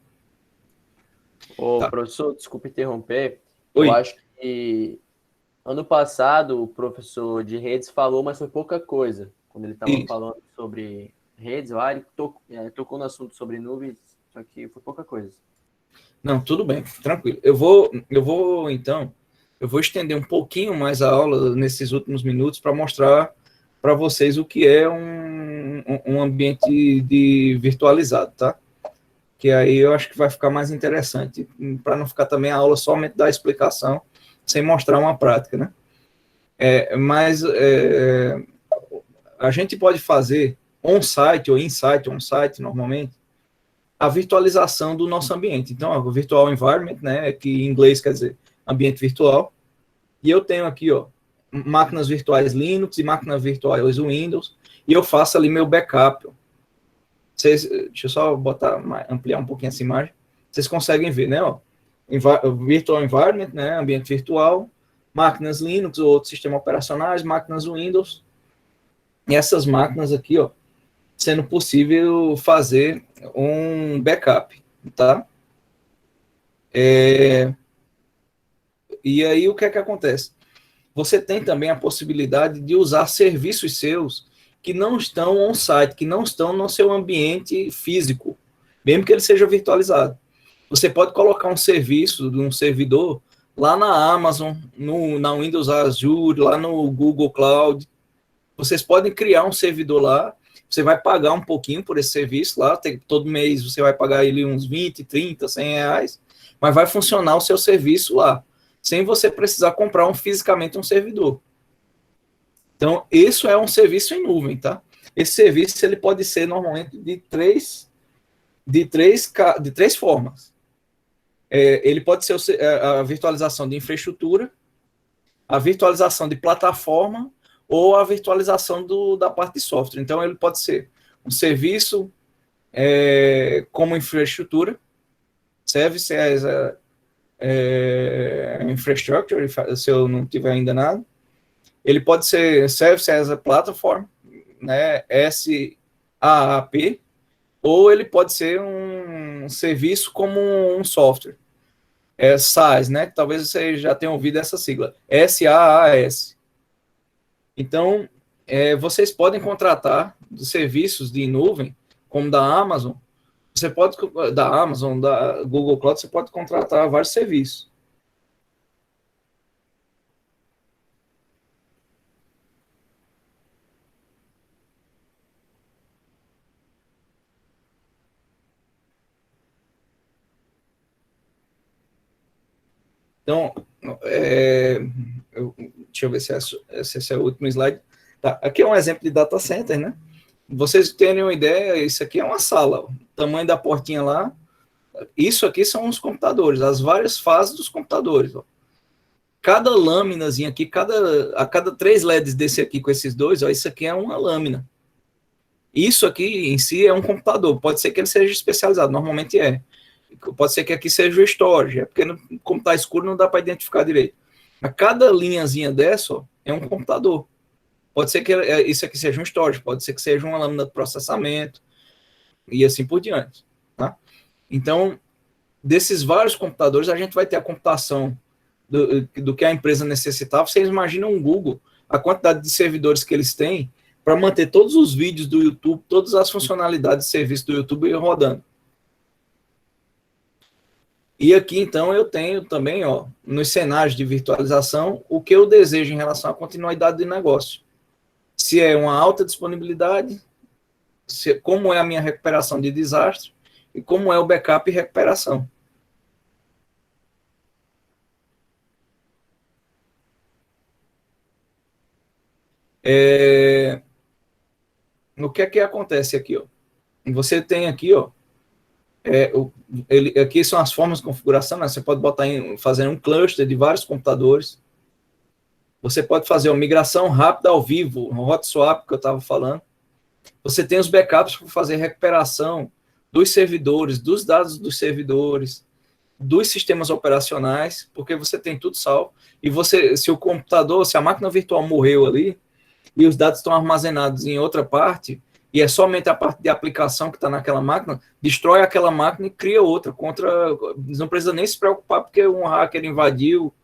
Ô, Tá. professor, desculpa interromper. Oi. Eu acho que ano passado o professor de redes falou, mas foi pouca coisa. Quando ele estava falando sobre redes lá, ele tocou no assunto sobre nuvens, só que foi pouca coisa. Não, tudo bem, tranquilo. Eu vou estender um pouquinho mais a aula nesses últimos minutos para mostrar para vocês o que é um ambiente virtualizado, tá? Que aí eu acho que vai ficar mais interessante, para não ficar também a aula somente da explicação, sem mostrar uma prática, né? Mas a gente pode fazer on-site ou in-site, on-site normalmente, a virtualização do nosso ambiente. Então, o virtual environment, né, que em inglês quer dizer ambiente virtual, e eu tenho aqui, ó, máquinas virtuais Linux e máquinas virtuais Windows, e eu faço ali meu backup. Deixa eu só ampliar um pouquinho essa imagem. Vocês conseguem ver, né? Ó, virtual environment, né? Ambiente virtual, máquinas Linux ou outros sistemas operacionais, máquinas Windows. E essas máquinas aqui, ó, sendo possível fazer um backup, tá? E aí, o que é que acontece? Você tem também a possibilidade de usar serviços seus que não estão on-site, que não estão no seu ambiente físico, mesmo que ele seja virtualizado. Você pode colocar um serviço de um servidor lá na Amazon, na Windows Azure, lá no Google Cloud. Vocês podem criar um servidor lá, você vai pagar um pouquinho por esse serviço lá, todo mês você vai pagar ele uns 20, 30, 100 reais, mas vai funcionar o seu serviço lá, sem você precisar comprar fisicamente um servidor. Então, isso é um serviço em nuvem, tá? Esse serviço ele pode ser normalmente de três formas. Ele pode ser a virtualização de infraestrutura, a virtualização de plataforma ou a virtualização da parte de software. Então, ele pode ser um serviço como infraestrutura, service as infrastructure, se eu não tiver ainda nada. Ele pode ser Service as a Platform, né, SAAP, ou ele pode ser um serviço como um software, SaaS, né, que talvez você já tenha ouvido essa sigla, SaaS. Então, vocês podem contratar serviços de nuvem, como da Amazon, da Google Cloud, você pode contratar vários serviços. Então, deixa eu ver se esse é o último slide. Tá, aqui é um exemplo de data center, né? Vocês terem uma ideia, isso aqui é uma sala, o tamanho da portinha lá. Isso aqui são os computadores, as várias fases dos computadores. Ó. Cada lâminazinha aqui, a cada 3 LEDs desse aqui com esses dois, ó, isso aqui é uma lâmina. Isso aqui em si é um computador, pode ser que ele seja especializado, normalmente é. Pode ser que aqui seja o storage, porque como está escuro não dá para identificar direito. A cada linhazinha dessa ó, é um computador. Pode ser que isso aqui seja um storage, pode ser que seja uma lâmina de processamento e assim por diante. Tá? Então, desses vários computadores, a gente vai ter a computação do que a empresa necessitava. Vocês imaginam um Google, a quantidade de servidores que eles têm para manter todos os vídeos do YouTube, todas as funcionalidades de serviço do YouTube rodando. E aqui, então, eu tenho também, ó, nos cenários de virtualização, o que eu desejo em relação à continuidade de negócio. Se é uma alta disponibilidade, como é a minha recuperação de desastre e como é o backup e recuperação. O que é que acontece aqui? Ó? Você tem aqui, ó, aqui são as formas de configuração, né? Você pode fazer um cluster de vários computadores. Você pode fazer uma migração rápida ao vivo, um hot swap que eu estava falando. Você tem os backups para fazer recuperação dos servidores, dos dados dos servidores, dos sistemas operacionais, porque você tem tudo salvo. E se o computador, se a máquina virtual morreu ali, e os dados estão armazenados em outra parte, e é somente a parte de aplicação que está naquela máquina, destrói aquela máquina e cria outra. Não precisa nem se preocupar porque um hacker invadiu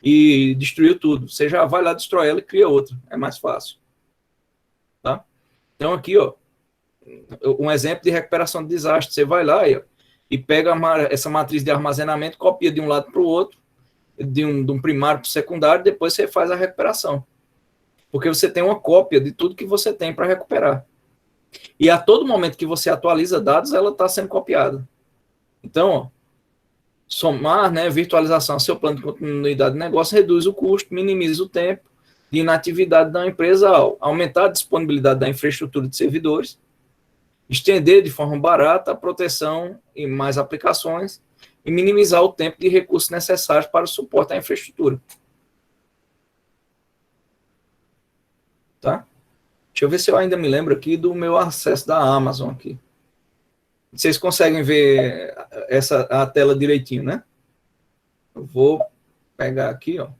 e destruiu tudo. Você já vai lá, destrói ela e cria outra. É mais fácil. Tá? Então, aqui, ó, um exemplo de recuperação de desastre. Você vai lá e pega essa matriz de armazenamento, copia de um lado para o outro, de um primário para o secundário, depois você faz a recuperação. Porque você tem uma cópia de tudo que você tem para recuperar. E a todo momento que você atualiza dados, ela está sendo copiada. Então, ó, somar, né, virtualização ao seu plano de continuidade de negócio reduz o custo, minimiza o tempo de inatividade da empresa ao aumentar a disponibilidade da infraestrutura de servidores, estender de forma barata a proteção e mais aplicações e minimizar o tempo de recursos necessários para o suporte à infraestrutura. tá? Deixa eu ver se eu ainda me lembro aqui do meu acesso da Amazon aqui. Vocês conseguem ver a tela direitinho, né? Eu vou pegar aqui, ó.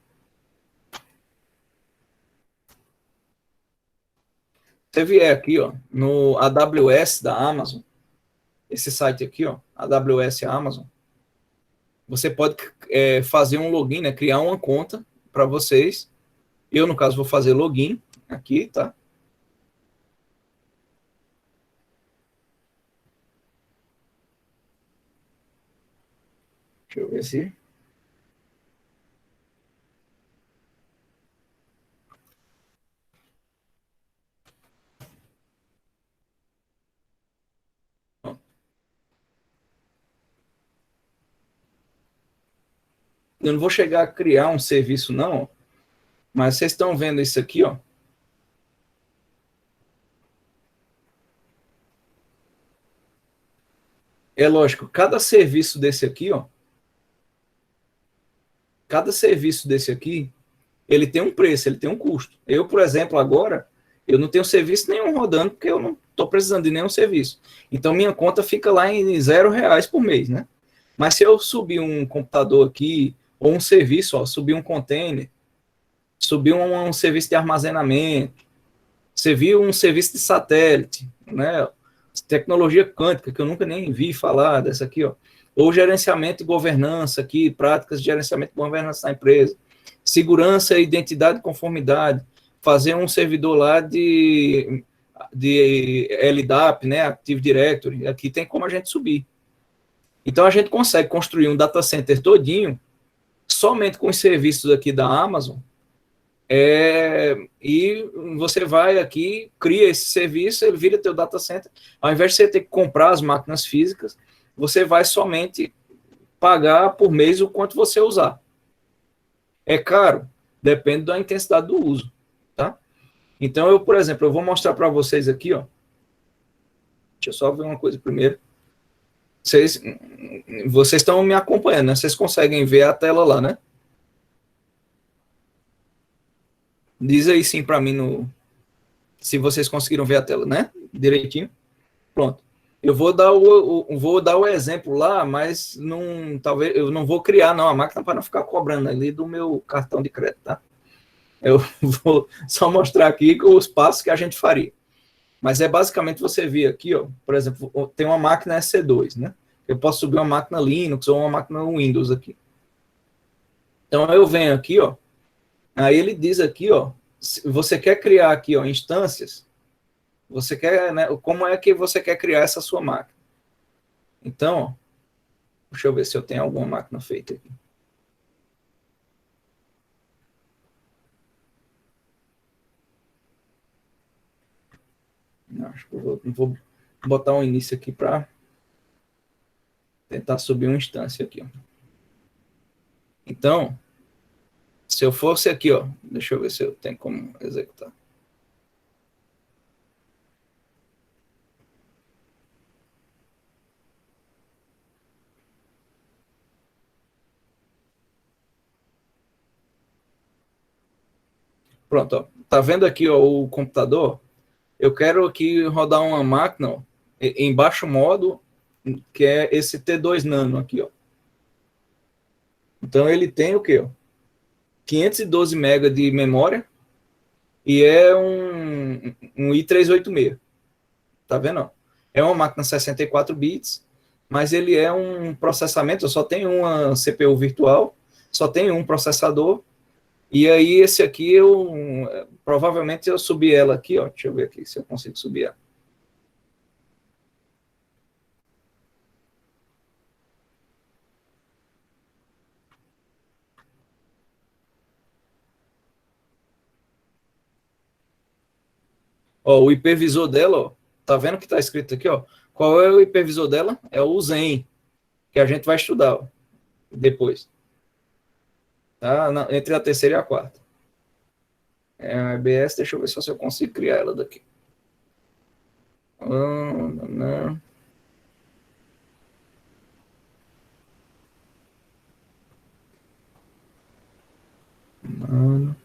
Você vier aqui, ó, no AWS da Amazon, esse site aqui, ó, AWS Amazon, você pode fazer um login, né, criar uma conta para vocês. Eu, no caso, vou fazer login aqui, tá? Deixa eu ver se... Eu não vou chegar a criar um serviço, não, mas vocês estão vendo isso aqui, ó. É lógico, cada serviço desse aqui, ó, cada serviço desse aqui, ele tem um preço, ele tem um custo. Eu, por exemplo, agora, eu não tenho serviço nenhum rodando, porque eu não estou precisando de nenhum serviço. Então, minha conta fica lá em R$ 0 por mês, né? Mas se eu subir um computador aqui, ou um serviço, ó, subir um container, subir um serviço de armazenamento, você viu um serviço de satélite, né? Tecnologia quântica, que eu nunca nem vi falar dessa aqui, ó. Ou gerenciamento e governança aqui, práticas de gerenciamento e governança na empresa. Segurança, identidade e conformidade. Fazer um servidor lá de LDAP, né? Active Directory. Aqui tem como a gente subir. Então, a gente consegue construir um data center todinho somente com os serviços aqui da Amazon. E você vai aqui, cria esse serviço, ele vira teu data center. Ao invés de você ter que comprar as máquinas físicas, você vai somente pagar por mês o quanto você usar. É caro? Depende da intensidade do uso, tá? Então, eu, por exemplo, eu vou mostrar para vocês aqui, ó. Deixa eu só ver uma coisa primeiro. Vocês estão me acompanhando, né? Vocês conseguem ver a tela lá, né? Diz aí sim para mim se vocês conseguiram ver a tela, né? Direitinho. Pronto. Eu vou dar o exemplo lá, mas talvez eu não vou criar não a máquina para não ficar cobrando ali do meu cartão de crédito, tá? Eu vou só mostrar aqui os passos que a gente faria. Mas é basicamente você vir aqui, ó, por exemplo, tem uma máquina EC2, né? Eu posso subir uma máquina Linux ou uma máquina Windows aqui. Então eu venho aqui, ó. Aí ele diz aqui, ó, você quer criar aqui, ó, instâncias. Você quer, né? Como é que você quer criar essa sua máquina? Então, ó, deixa eu ver se eu tenho alguma máquina feita aqui. Não, acho que eu vou botar um início aqui para tentar subir uma instância aqui, ó. Então, se eu fosse aqui, ó, deixa eu ver se eu tenho como executar. Pronto, ó. Tá vendo aqui, ó, o computador? Eu quero aqui rodar uma máquina, ó, em baixo modo, que é esse T2 Nano aqui, ó. Então ele tem o quê? Ó? 512 MB de memória e é um i386. Tá vendo? Ó? É uma máquina 64 bits, mas ele é um processamento, só tem uma CPU virtual, só tem um processador. E aí esse aqui provavelmente eu subi ela aqui, ó. Deixa eu ver aqui se eu consigo subir ela. Ó, o hipervisor dela, ó, tá vendo que tá escrito aqui, ó? Qual é o hipervisor dela? É o Zen, que a gente vai estudar, ó, depois. Tá? Entre a terceira e a quarta. É a EBS, deixa eu ver se eu consigo criar ela daqui. Não. Mano.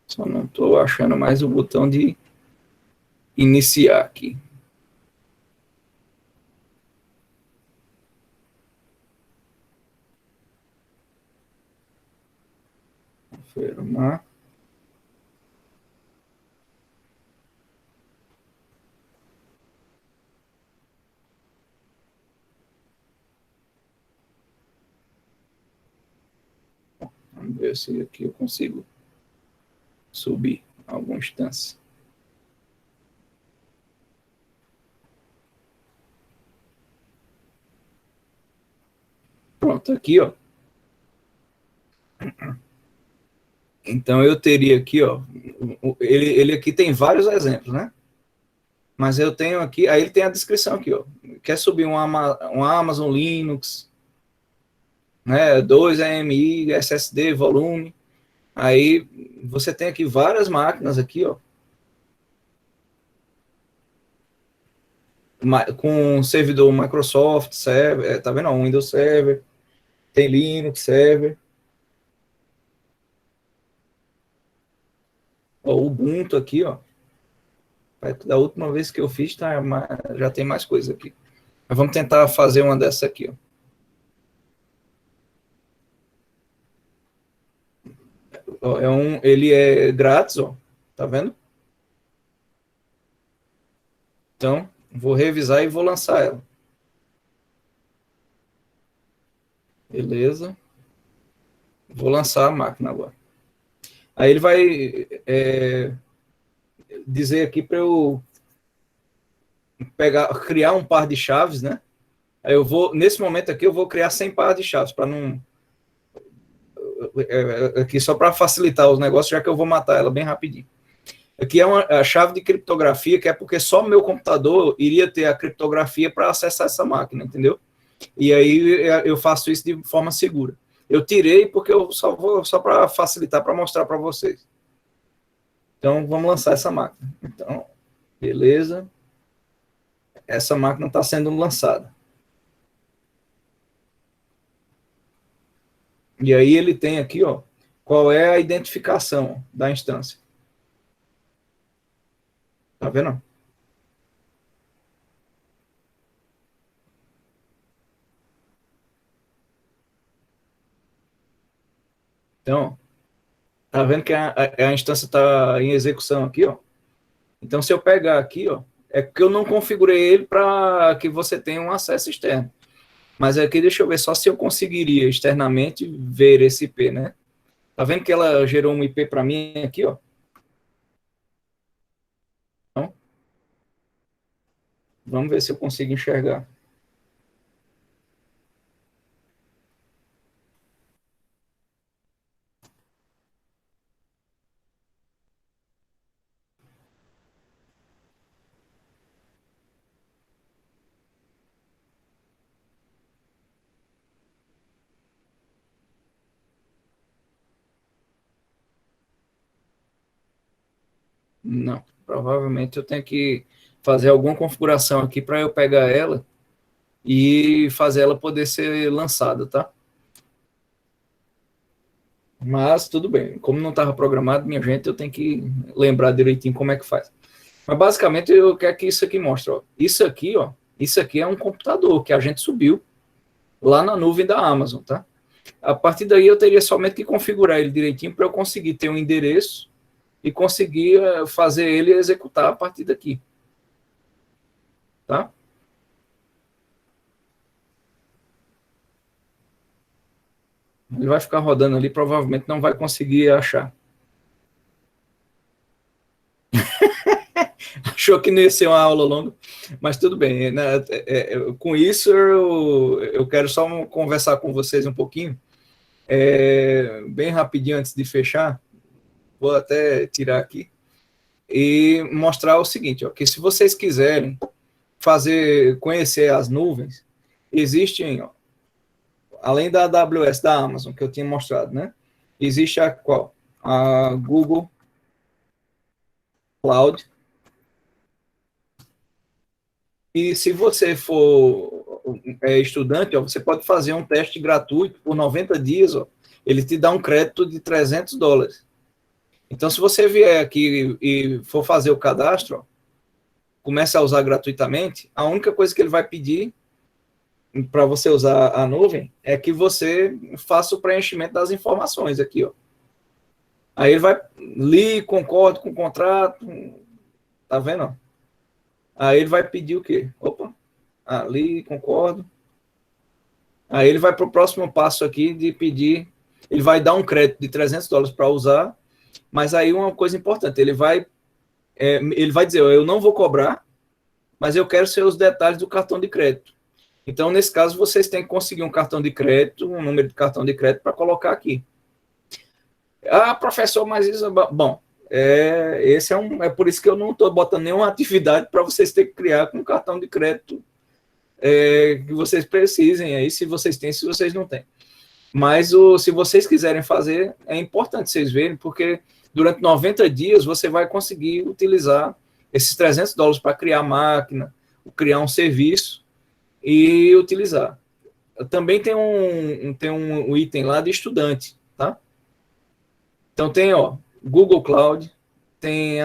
Só não estou achando mais o botão de iniciar aqui. Confirmar. Vamos ver se aqui eu consigo subir alguma instância. Pronto, aqui, ó. Então, eu teria aqui, ó, ele aqui tem vários exemplos, né? Mas eu tenho aqui, aí ele tem a descrição aqui, ó. Quer subir um Amazon Linux, né? 2 AMI, SSD, volume. Aí você tem aqui várias máquinas aqui, ó. Com servidor Microsoft Server, tá vendo? Windows Server, tem Linux Server. Ó, o Ubuntu aqui, ó. Da última vez que eu fiz, já tem mais coisa aqui. Mas vamos tentar fazer uma dessa aqui, ó. Ó, ele é grátis, ó. Tá vendo? Então, vou revisar e vou lançar ela. Beleza. Vou lançar a máquina agora. Aí ele vai dizer aqui para eu criar um par de chaves, né? Aí nesse momento aqui, eu vou criar 100 pares de chaves, para não... aqui só para facilitar os negócios, já que eu vou matar ela bem rapidinho. Aqui é a chave de criptografia, que é porque só o meu computador iria ter a criptografia para acessar essa máquina, entendeu? E aí eu faço isso de forma segura. Eu tirei porque eu só para facilitar, para mostrar para vocês. Então, vamos lançar essa máquina. Então, beleza. Essa máquina está sendo lançada. E aí ele tem aqui, ó, qual é a identificação da instância. Tá vendo? Então, tá vendo que a instância está em execução aqui, ó. Então, se eu pegar aqui, ó, é porque eu não configurei ele para que você tenha um acesso externo. Mas aqui, deixa eu ver só se eu conseguiria externamente ver esse IP, né? Tá vendo que ela gerou um IP para mim aqui, ó? Então, vamos ver se eu consigo enxergar. Não, provavelmente eu tenho que fazer alguma configuração aqui para eu pegar ela e fazer ela poder ser lançada, tá? Mas tudo bem, como não estava programado, minha gente, eu tenho que lembrar direitinho como é que faz. Mas basicamente eu quero que isso aqui mostre, ó. Isso aqui é um computador que a gente subiu lá na nuvem da Amazon, tá? A partir daí eu teria somente que configurar ele direitinho para eu conseguir ter um endereço e conseguir fazer ele executar a partir daqui. Tá? Ele vai ficar rodando ali, provavelmente não vai conseguir achar. Achou que não ia ser uma aula longa, mas tudo bem. Né? Com isso, eu quero só conversar com vocês um pouquinho, bem rapidinho antes de fechar. Vou até tirar aqui e mostrar o seguinte, ó, que se vocês quiserem conhecer as nuvens, existem, ó, além da AWS da Amazon, que eu tinha mostrado, né? Existe a qual? A Google Cloud. E se você for estudante, ó, você pode fazer um teste gratuito por 90 dias, ó, ele te dá um crédito de $300. Então, se você vier aqui e for fazer o cadastro, ó, comece a usar gratuitamente, a única coisa que ele vai pedir para você usar a nuvem é que você faça o preenchimento das informações aqui, ó. Aí ele vai concordo com o contrato, tá vendo? Aí ele vai pedir o quê? Opa, concordo. Aí ele vai para o próximo passo aqui de pedir, ele vai dar um crédito de $300 para usar, mas aí uma coisa importante, ele vai dizer, eu não vou cobrar, mas eu quero ser os detalhes do cartão de crédito. Então, nesse caso, vocês têm que conseguir um cartão de crédito, um número de cartão de crédito para colocar aqui. Ah, professor, mas isso... Bom, é por isso que eu não estou botando nenhuma atividade para vocês terem que criar com um cartão de crédito que vocês precisem, aí se vocês têm, se vocês não têm. Mas se vocês quiserem fazer, é importante vocês verem, porque durante 90 dias você vai conseguir utilizar esses $300 para criar máquina, criar um serviço e utilizar. Também tem um item lá de estudante, tá? Então tem, ó, Google Cloud, tem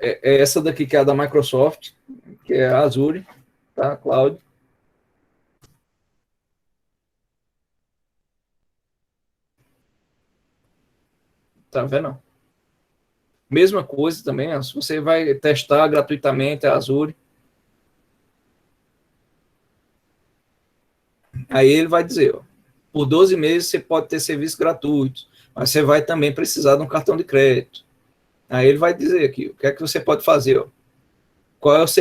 essa daqui que é a da Microsoft, que é a Azure, tá? Cloud. Tá vendo? Mesma coisa também, ó, se você vai testar gratuitamente a Azure, aí ele vai dizer, ó, por 12 meses você pode ter serviço gratuito, mas você vai também precisar de um cartão de crédito. Aí ele vai dizer aqui, o que é que você pode fazer, ó. Quais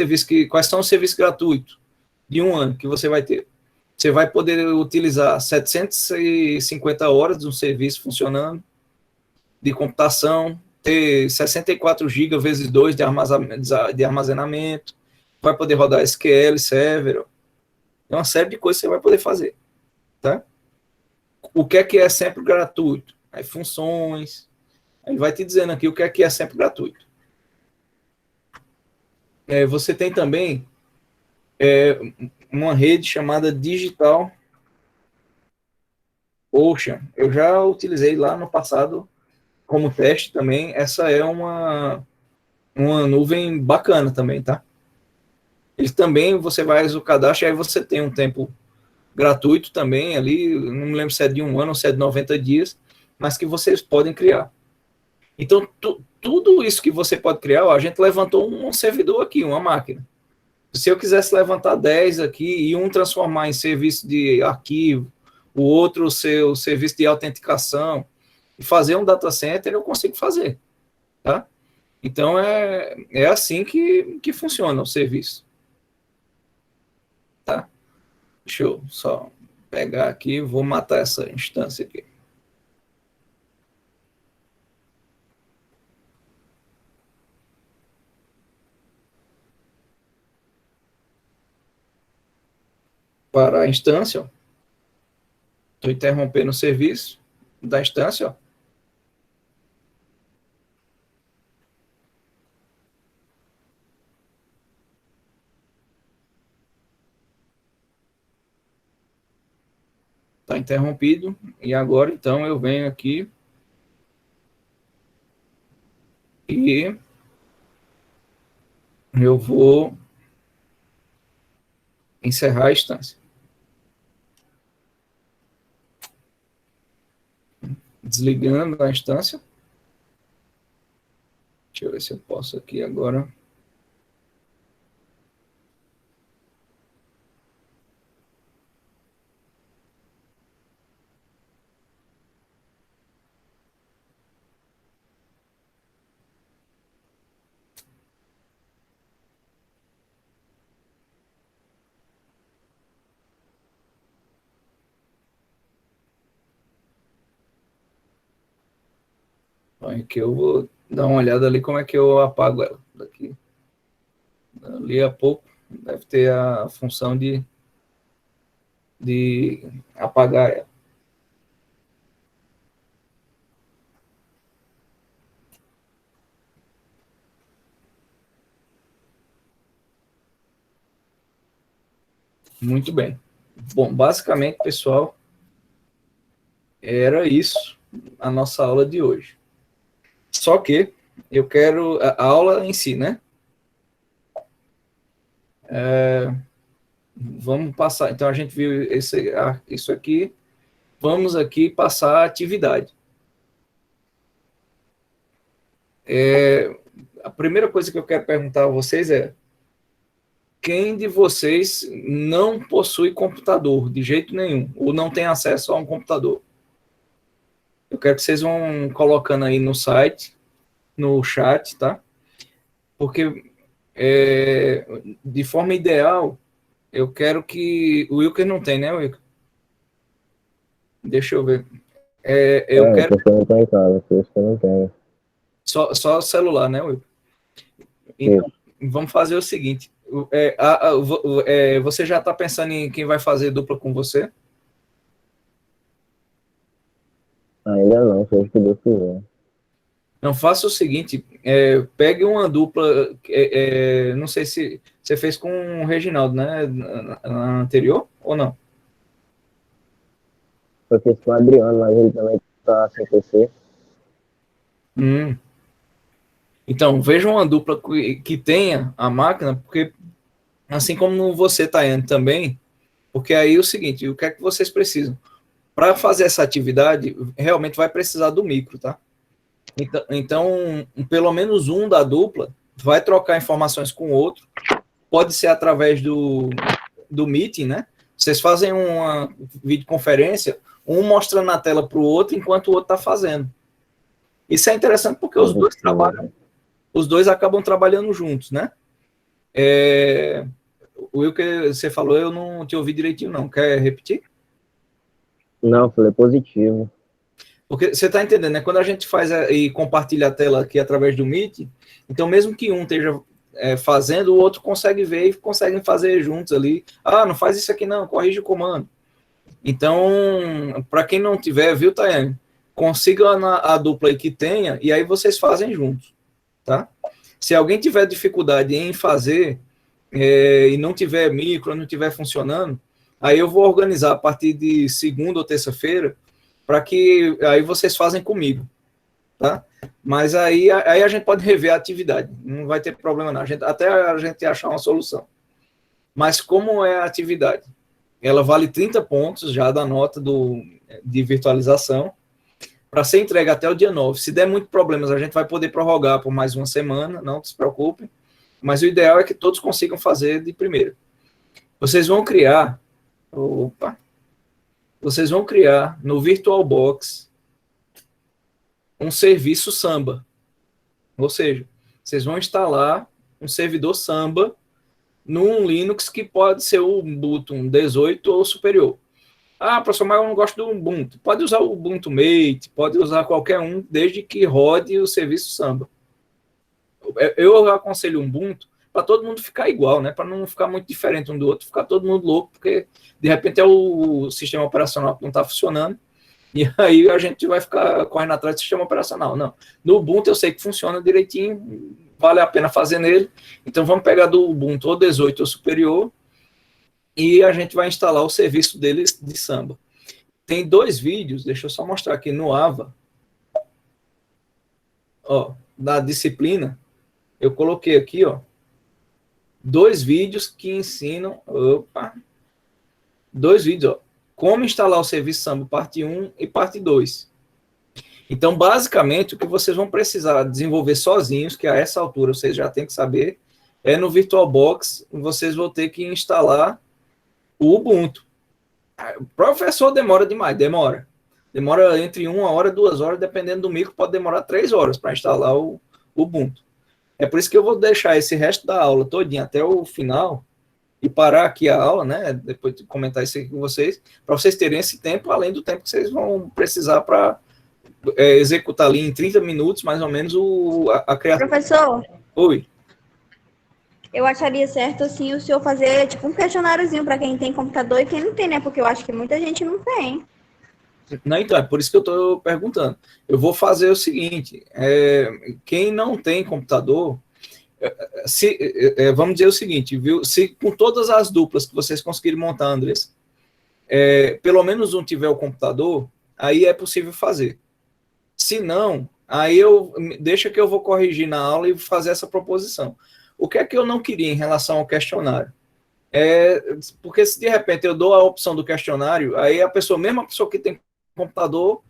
são os serviços gratuitos de 1 ano que você vai ter? Você vai poder utilizar 750 horas de um serviço funcionando, de computação, ter 64 GB vezes 2 de armazenamento, vai poder rodar SQL, Server, é uma série de coisas que você vai poder fazer, tá? O que é sempre gratuito? Aí funções, ele vai te dizendo aqui o que é sempre gratuito. Você tem também uma rede chamada Digital Ocean. Eu já utilizei lá no passado como teste também. Essa é uma nuvem bacana também, tá? Ele também, você faz o cadastro, aí você tem um tempo gratuito também ali, não me lembro se é de 1 ano ou se é de 90 dias, mas que vocês podem criar. Então, tudo isso que você pode criar, ó, a gente levantou um servidor aqui, uma máquina. Se eu quisesse levantar 10 aqui e um transformar em serviço de arquivo, o outro o serviço de autenticação, e fazer um data center, eu consigo fazer, tá? Então, é assim que funciona o serviço. Tá? Deixa eu só pegar aqui, vou matar essa instância aqui. Para a instância, estou interrompendo o serviço da instância, ó. Está interrompido, e agora, então, eu venho aqui e eu vou encerrar a instância. Desligando a instância. Deixa eu ver se eu posso aqui agora. Aqui eu vou dar uma olhada ali como é que eu apago ela. Daqui. Ali a pouco deve ter a função de apagar ela. Muito bem. Bom, basicamente, pessoal, era isso a nossa aula de hoje. Só que eu quero a aula em si, né? Vamos passar. Então, a gente viu isso aqui. Vamos aqui passar a atividade. A primeira coisa que eu quero perguntar a vocês é: quem de vocês não possui computador de jeito nenhum, ou não tem acesso a um computador? Eu quero que vocês vão colocando aí no site, no chat, tá? Porque, de forma ideal, eu quero que... O Wilker não tem, né, Wilker? Deixa eu ver. Eu quero... Porque eu não tenho em casa, por isso que eu não tenho. Só celular, né, Wilker? Então, vamos fazer o seguinte. Você já está pensando em quem vai fazer dupla com você? Ainda não, seja o que Deus quiser. Não, faça o seguinte, pegue uma dupla, não sei se você fez com o Reginaldo, né, na anterior, ou não? Eu fiz com o Adriano, mas ele também tá sem PC. Então, veja uma dupla que tenha a máquina, porque assim como você, Tayane, também, porque aí é o seguinte, o que é que vocês precisam? Para fazer essa atividade, realmente vai precisar do micro, tá? Então, pelo menos um da dupla vai trocar informações com o outro, pode ser através do Meeting, né? Vocês fazem uma videoconferência, um mostrando na tela para o outro, enquanto o outro está fazendo. Isso é interessante porque os dois trabalham, os dois acabam trabalhando juntos, né? O Will que você falou, eu não te ouvi direitinho, não. Quer repetir? Não, falei positivo. Porque você está entendendo, né? Quando a gente faz e compartilha a tela aqui através do Meet, então mesmo que um esteja fazendo, o outro consegue ver e conseguem fazer juntos ali. Ah, não faz isso aqui não, corrige o comando. Então, para quem não tiver, viu, Tayane? Consiga a dupla aí que tenha, e aí vocês fazem juntos, tá? Se alguém tiver dificuldade em fazer, e não tiver micro, não tiver funcionando, aí eu vou organizar a partir de segunda ou terça-feira, para que aí vocês fazem comigo, tá? Mas aí a gente pode rever a atividade, não vai ter problema não, até a gente achar uma solução. Mas como é a atividade? Ela vale 30 pontos já da nota de virtualização, para ser entregue até o dia 9. Se der muitos problemas, a gente vai poder prorrogar por mais uma semana, não se preocupem, mas o ideal é que todos consigam fazer de primeira. Vocês vão criar no VirtualBox um serviço Samba. Ou seja, vocês vão instalar um servidor Samba num Linux que pode ser o Ubuntu 18 ou superior. Ah, professor, mas eu não gosto do Ubuntu. Pode usar o Ubuntu Mate, pode usar qualquer um, desde que rode o serviço Samba. Eu aconselho o Ubuntu para todo mundo ficar igual, né? Para não ficar muito diferente um do outro, ficar todo mundo louco, porque de repente é o sistema operacional que não está funcionando, e aí a gente vai ficar correndo atrás do sistema operacional. Não. No Ubuntu eu sei que funciona direitinho, vale a pena fazer nele. Então vamos pegar do Ubuntu ou 18 ou superior, e a gente vai instalar o serviço deles de Samba. Tem 2 vídeos, deixa eu só mostrar aqui no AVA, ó, da disciplina, eu coloquei aqui, ó, 2 vídeos que ensinam, 2 vídeos, ó, como instalar o serviço Samba parte 1 e parte 2. Então, basicamente, o que vocês vão precisar desenvolver sozinhos, que a essa altura vocês já têm que saber, é no VirtualBox, vocês vão ter que instalar o Ubuntu. O professor demora demais, demora entre 1 hora e 2 horas, dependendo do micro, pode demorar 3 horas para instalar o Ubuntu. É por isso que eu vou deixar esse resto da aula todinha até o final e parar aqui a aula, né? Depois de comentar isso aqui com vocês, para vocês terem esse tempo, além do tempo que vocês vão precisar para executar ali em 30 minutos, mais ou menos, a criação. Professor, Oi. eu acharia certo, assim, o senhor fazer, tipo, um questionáriozinho para quem tem computador e quem não tem, né? Porque eu acho que muita gente não tem. Não, então, é por isso que eu estou perguntando. Eu vou fazer o seguinte, quem não tem computador, vamos dizer o seguinte, viu? Se com todas as duplas que vocês conseguirem montar, Andrés, pelo menos um tiver o computador, aí é possível fazer. Se não, Aí deixa que eu vou corrigir na aula e fazer essa proposição. O que é que eu não queria em relação ao questionário? Porque se de repente eu dou a opção do questionário, aí mesmo a pessoa que tem computador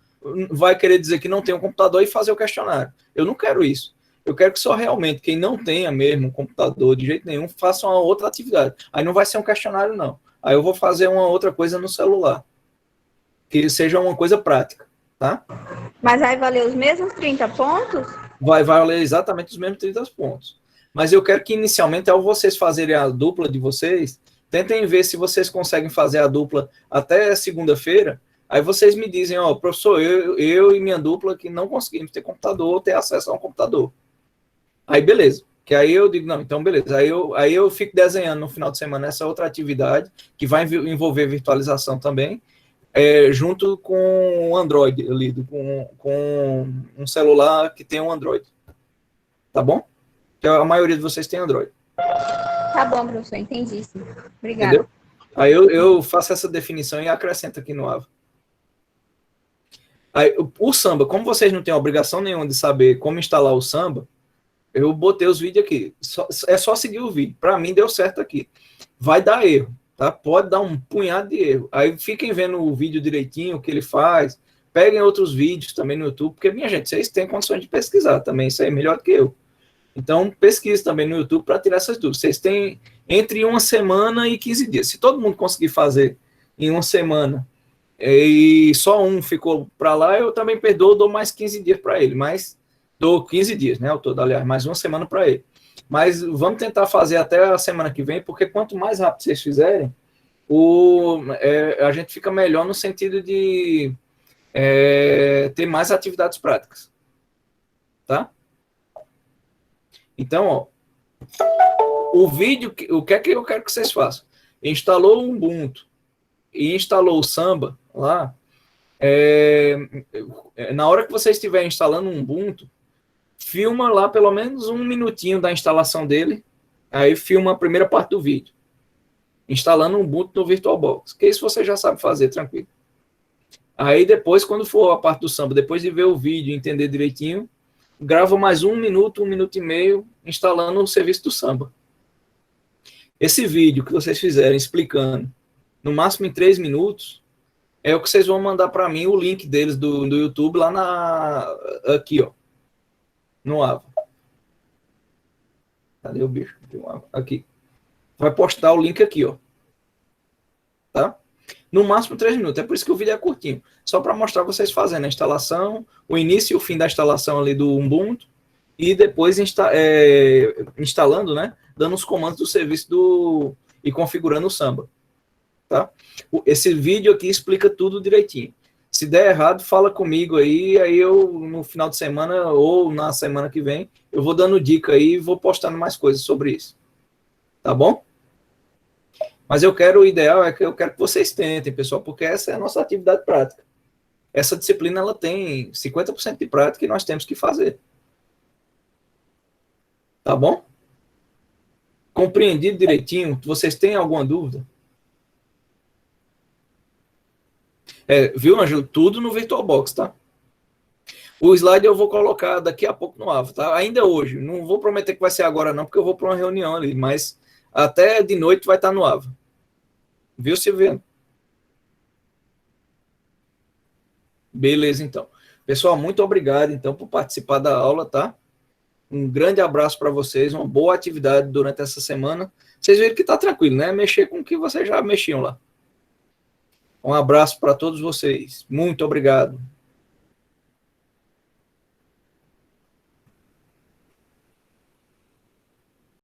vai querer dizer que não tem um computador e fazer o questionário. Eu não quero isso. Eu quero que só realmente quem não tenha mesmo um computador de jeito nenhum faça uma outra atividade. Aí não vai ser um questionário, não. Aí eu vou fazer uma outra coisa no celular. Que seja uma coisa prática, tá? Mas vai valer os mesmos 30 pontos? Vai valer exatamente os mesmos 30 pontos. Mas eu quero que inicialmente, ao vocês fazerem a dupla de vocês, tentem ver se vocês conseguem fazer a dupla até segunda-feira. Aí vocês me dizem, ó, professor, eu e minha dupla que não conseguimos ter computador ou ter acesso a um computador. Aí beleza. Que aí eu digo, não, então beleza. Aí eu fico desenhando no final de semana essa outra atividade, que vai envolver virtualização também, junto com o Android, eu lido com um celular que tem um Android. Tá bom? Que a maioria de vocês tem Android. Tá bom, professor, entendi sim. Obrigada. Entendeu? Aí eu faço essa definição e acrescento aqui no AVA. Aí, o Samba, como vocês não têm obrigação nenhuma de saber como instalar o Samba, eu botei os vídeos aqui. É só seguir o vídeo. Para mim deu certo aqui. Vai dar erro, tá? Pode dar um punhado de erro. Aí fiquem vendo o vídeo direitinho, o que ele faz. Peguem outros vídeos também no YouTube, porque, minha gente, vocês têm condições de pesquisar também. Isso aí é melhor do que eu. Então, pesquise também no YouTube para tirar essas dúvidas. Vocês têm entre 1 semana e 15 dias. Se todo mundo conseguir fazer em 1 semana e só um ficou para lá, eu também perdoo, dou mais 15 dias para ele. Mas dou 15 dias, né? Ao todo, aliás, mais 1 semana para ele. Mas vamos tentar fazer até a semana que vem, porque quanto mais rápido vocês fizerem, a gente fica melhor no sentido de ter mais atividades práticas. Tá? Então, ó, o vídeo, o que é que eu quero que vocês façam? Instalou o Ubuntu e instalou o Samba lá, na hora que vocês estiverem instalando um Ubuntu, filma lá pelo menos 1 minutinho da instalação dele, aí filma a primeira parte do vídeo, instalando um Ubuntu no VirtualBox, que isso você já sabe fazer, tranquilo. Aí depois, quando for a parte do Samba, depois de ver o vídeo e entender direitinho, grava mais 1 minuto, 1 minuto e meio, instalando o serviço do Samba. Esse vídeo que vocês fizerem explicando, no máximo em 3 minutos, é o que vocês vão mandar para mim, o link deles do YouTube, lá aqui, ó, no AVA. Cadê o bicho? Aqui. Vai postar o link aqui, ó. Tá? No máximo 3 minutos. É por isso que o vídeo é curtinho. Só para mostrar vocês fazendo a instalação, o início e o fim da instalação ali do Ubuntu, e depois instalando, né? Dando os comandos do serviço e configurando o Samba. Tá? Esse vídeo aqui explica tudo direitinho. Se der errado, fala comigo aí eu, no final de semana ou na semana que vem, eu vou dando dica aí e vou postando mais coisas sobre isso. Tá bom? Mas o ideal é que eu quero que vocês tentem, pessoal, porque essa é a nossa atividade prática. Essa disciplina, ela tem 50% de prática e nós temos que fazer. Tá bom? Compreendido direitinho? Vocês têm alguma dúvida? Viu, Ângelo? Tudo no VirtualBox, tá? O slide eu vou colocar daqui a pouco no AVA, tá? Ainda hoje. Não vou prometer que vai ser agora não, porque eu vou para uma reunião ali, mas até de noite vai estar no AVA. Viu, Silviano? Beleza, então. Pessoal, muito obrigado, então, por participar da aula, tá? Um grande abraço para vocês, uma boa atividade durante essa semana. Vocês viram que tá tranquilo, né? Mexer com o que vocês já mexiam lá. Um abraço para todos vocês. Muito obrigado.